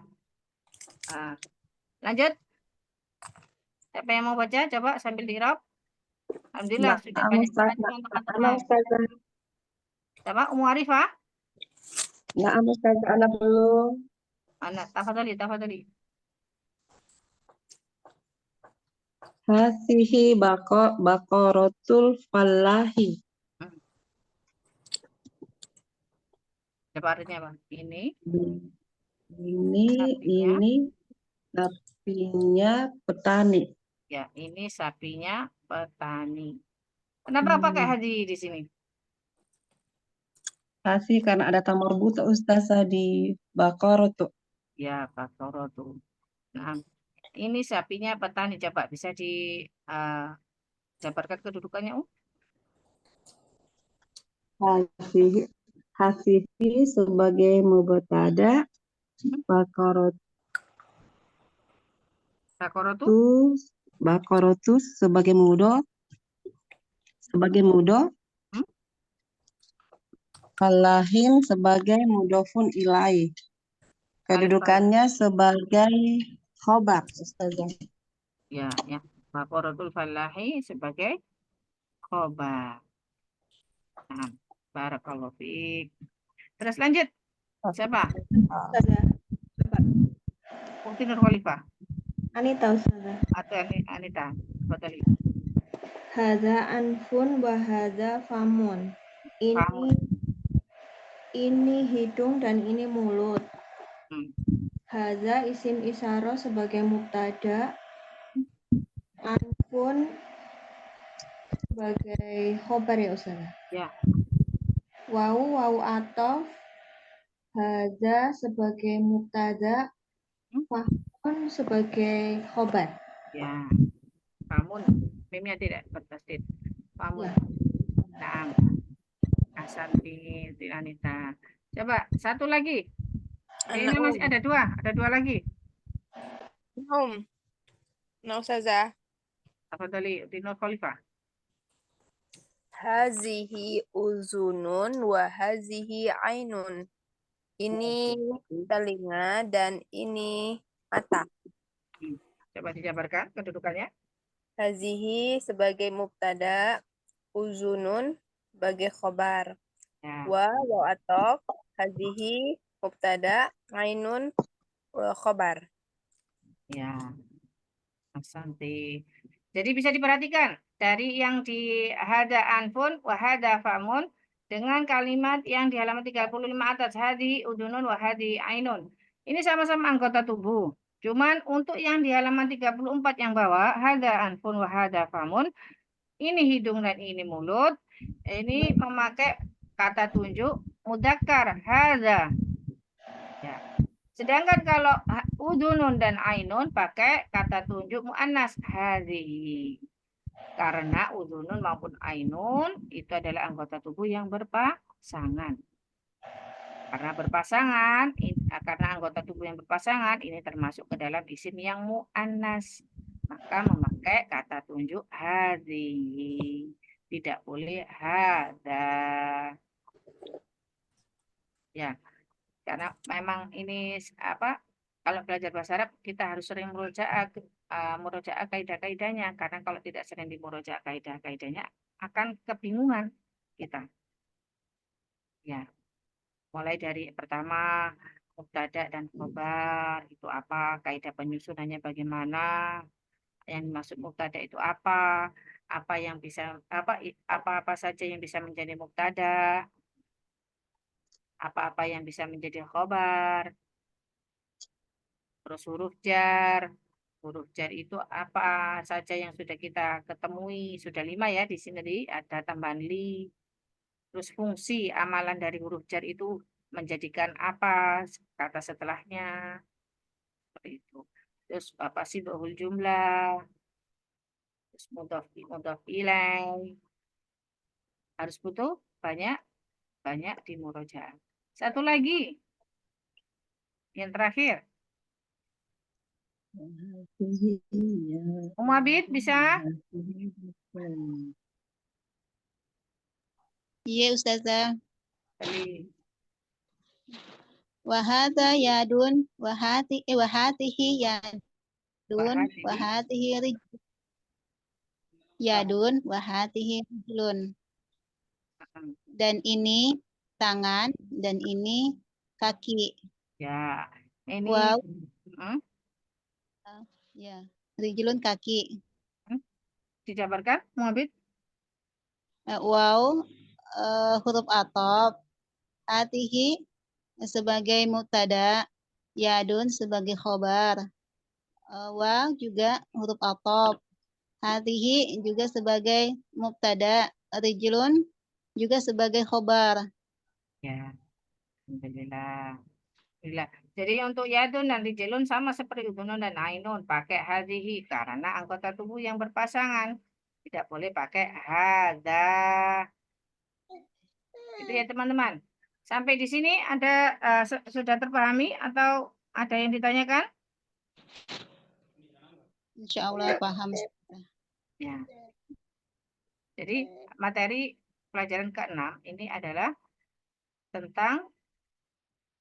Lanjut. Siapa yang mau baca? Coba sambil di-irab. Alhamdulillah sudah banyak teman-teman. Siapa? Umu Arifah? Na'am Ustazah, anak belum. Anak, tafadhali. Hasihi baqaratul fallahi. Apa artinya, Bang? Ini sapinya petani. Ya, ini sapinya petani. Kenapa pakai hadi di sini? Hasi karena ada tamar buta Ustazah di Baqarah. Ya, Baqarah tuh. Nah, ini sapinya petani. Coba bisa dijabarkan kedudukannya, Hasihi sebagai mubtada, Baqaratu sebagai mudhof, Fallahin sebagai mudhofun ilaih. Kedudukannya sebagai khobar, Ustazah. Ya. Baqaratul fallahi sebagai khobar. Nah, barakallahu fiik. Terus lanjut. Siapa? Mungkin Nur Khalifah. Anita Ustazah. Atau Anita. Betul. Hadza anfun wa hadza famun. Ini hidung dan ini mulut. Hadza isim isyarah sebagai mubtada. Anfun sebagai khobar ya Ustaz. Ya. Wawu ataf. Hadza sebagai mubtada. Famun sebagai khobar. Ya. Famun. Mimnya tidak bertasdid. Famun. Ya. Nah. Asanti, Tinanita. Coba satu lagi. Ini masih ada dua lagi. Nah, Ustazah. Apa tadi? Nur Khalifah. Hazihi uzunun wa hazihi ainun. Ini telinga dan ini mata. Coba dijabarkan kedudukannya. Hazihi sebagai mubtada, uzunun sebagai khobar. Ya. Wa ataf, hazihi mubtada, ainun khobar. Ya. Asanti. Jadi bisa diperhatikan dari yang di hada anfun wa hada famun dengan kalimat yang di halaman 35 atas hadi udunun wa hadi ainun. Ini sama-sama anggota tubuh. Cuman untuk yang di halaman 34 yang bawah hada anfun wa hada famun, ini hidung dan ini mulut. Ini memakai kata tunjuk mudzakkar hada. Ya. Sedangkan kalau udunun dan ainun pakai kata tunjuk muannas hadhihi. Karena udunun maupun ainun itu adalah anggota tubuh yang berpasangan. Karena anggota tubuh yang berpasangan ini termasuk ke dalam isim yang muannas. Maka memakai kata tunjuk hadhihi. Tidak boleh hada. Ya. Karena memang ini kalau belajar bahasa Arab kita harus sering murojaah kaidah-kaidahnya, karena kalau tidak sering dimurojaah kaidah-kaidahnya akan kebingungan kita. Ya. Mulai dari pertama mubtada dan khobar itu apa, kaidah penyusunannya bagaimana, yang dimaksud mubtada itu apa yang bisa apa saja yang bisa menjadi mubtada, apa-apa yang bisa menjadi khobar. Terus huruf jar itu apa saja yang sudah kita ketemui, sudah 5 ya di sini ada tambahan li. Terus fungsi amalan dari huruf jar itu menjadikan apa kata setelahnya, seperti itu. Terus apa sih bahul jumlah, terus mudhof ilaih, harus butuh banyak di murojaah. Satu lagi yang terakhir. Abid bisa? Iya Ustazah. Kali. Wahada yadun wahatihi yadun wahatihi yadun wahatihi rijlun. Dan ini tangan dan ini kaki. Ya, ini Wow. Ya, rijlun kaki. Dijabarkan, Muhammad? Wow, huruf atop. Atihi sebagai mubtada, yadun sebagai khobar. Wa juga huruf atop. Hatihi juga sebagai mubtada, rijlun juga sebagai khobar. Ya, alhamdulillah. Jadi untuk yadun dan rijlun sama seperti udunun dan ainun, pakai hadhihi karena anggota tubuh yang berpasangan. Tidak boleh pakai hada. Itu ya teman-teman. Sampai di sini ada sudah terpahami atau ada yang ditanyakan? Insya Allah paham. Ya. Jadi materi pelajaran ke-6 ini adalah tentang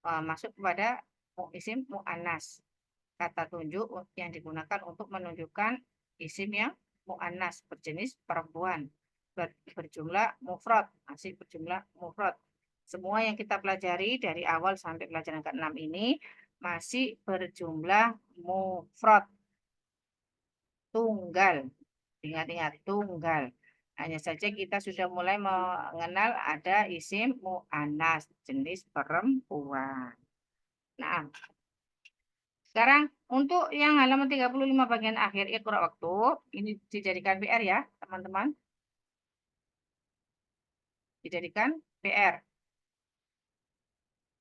masuk kepada isim mu'annas. Kata tunjuk yang digunakan untuk menunjukkan isim yang mu'annas berjenis perempuan. Berjumlah mufrad, masih berjumlah mufrad. Semua yang kita pelajari dari awal sampai pelajaran ke-6 ini masih berjumlah mufrad. Tunggal. Ingat-ingat, tunggal. Hanya saja kita sudah mulai mengenal ada isim mu'annas, jenis perempuan. Nah, sekarang untuk yang halaman 35 bagian akhir Iqra waktu, ini dijadikan PR ya, teman-teman. Dijadikan PR.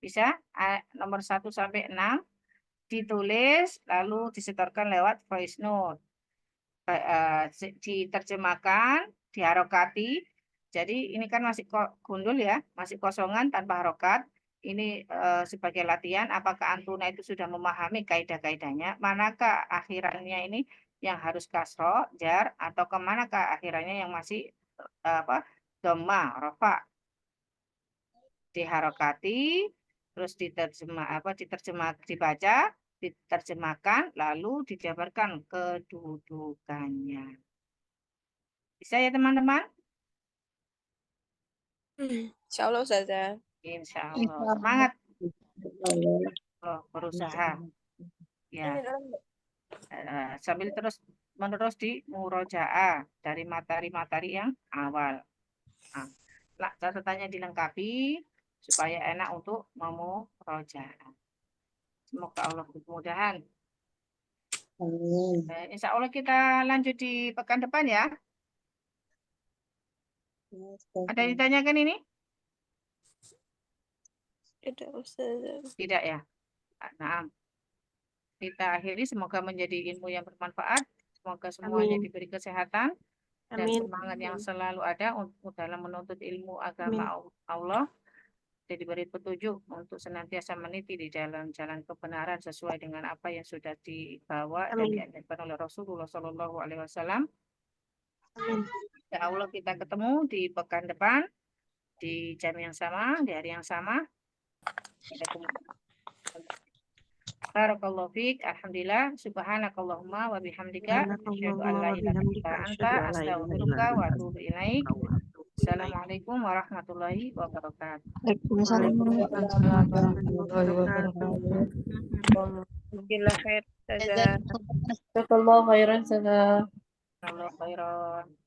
Bisa nomor 1 sampai 6 ditulis lalu disetorkan lewat voice note. Diterjemahkan, diharokati. Jadi ini kan masih gundul ya, masih kosongan tanpa harokat. Ini sebagai latihan, apakah antuna itu sudah memahami kaidah-kaidahnya, manakah akhirannya ini yang harus kasroh, jar, atau kemanakah akhirannya yang masih dhamma, rofa. Diharokati, terus dibaca, diterjemahkan, lalu dijabarkan kedudukannya. Bisa ya teman-teman? Insya Allah Ustazah. Insya Allah. Semangat. Berusaha. Ya. Sambil terus menerus di murojaah dari materi-materi yang awal. Nah, catatannya dilengkapi supaya enak untuk memurojaah. Semoga Allah berkemudahan. Insya Allah kita lanjut di pekan depan ya. Ada yang ditanyakan ini? Tidak Ustazah. Tidak ya. Nah, kita akhiri, semoga menjadi ilmu yang bermanfaat. Semoga semuanya diberi kesehatan dan semangat yang selalu ada untuk dalam menuntut ilmu agama Allah. Dan diberi petunjuk untuk senantiasa meniti di jalan-jalan kebenaran sesuai dengan apa yang sudah dibawa dan diajarkan oleh Rasulullah SAW. Ya Allah, kita ketemu di pekan depan di jam yang sama, di hari yang sama. Barakallahu fiik. Alhamdulillah. Subhanakallahumma wa bihamdika asyhadu an la ilaha illa anta astaghfiruka wa atubu ilaik. Assalamualaikum warahmatullahi wabarakatuh. Waalaikumsalam warahmatullahi wabarakatuh. Alhamdulillah khair Ustazah. Jazakallahu khairan Ustazah. Allah khairan.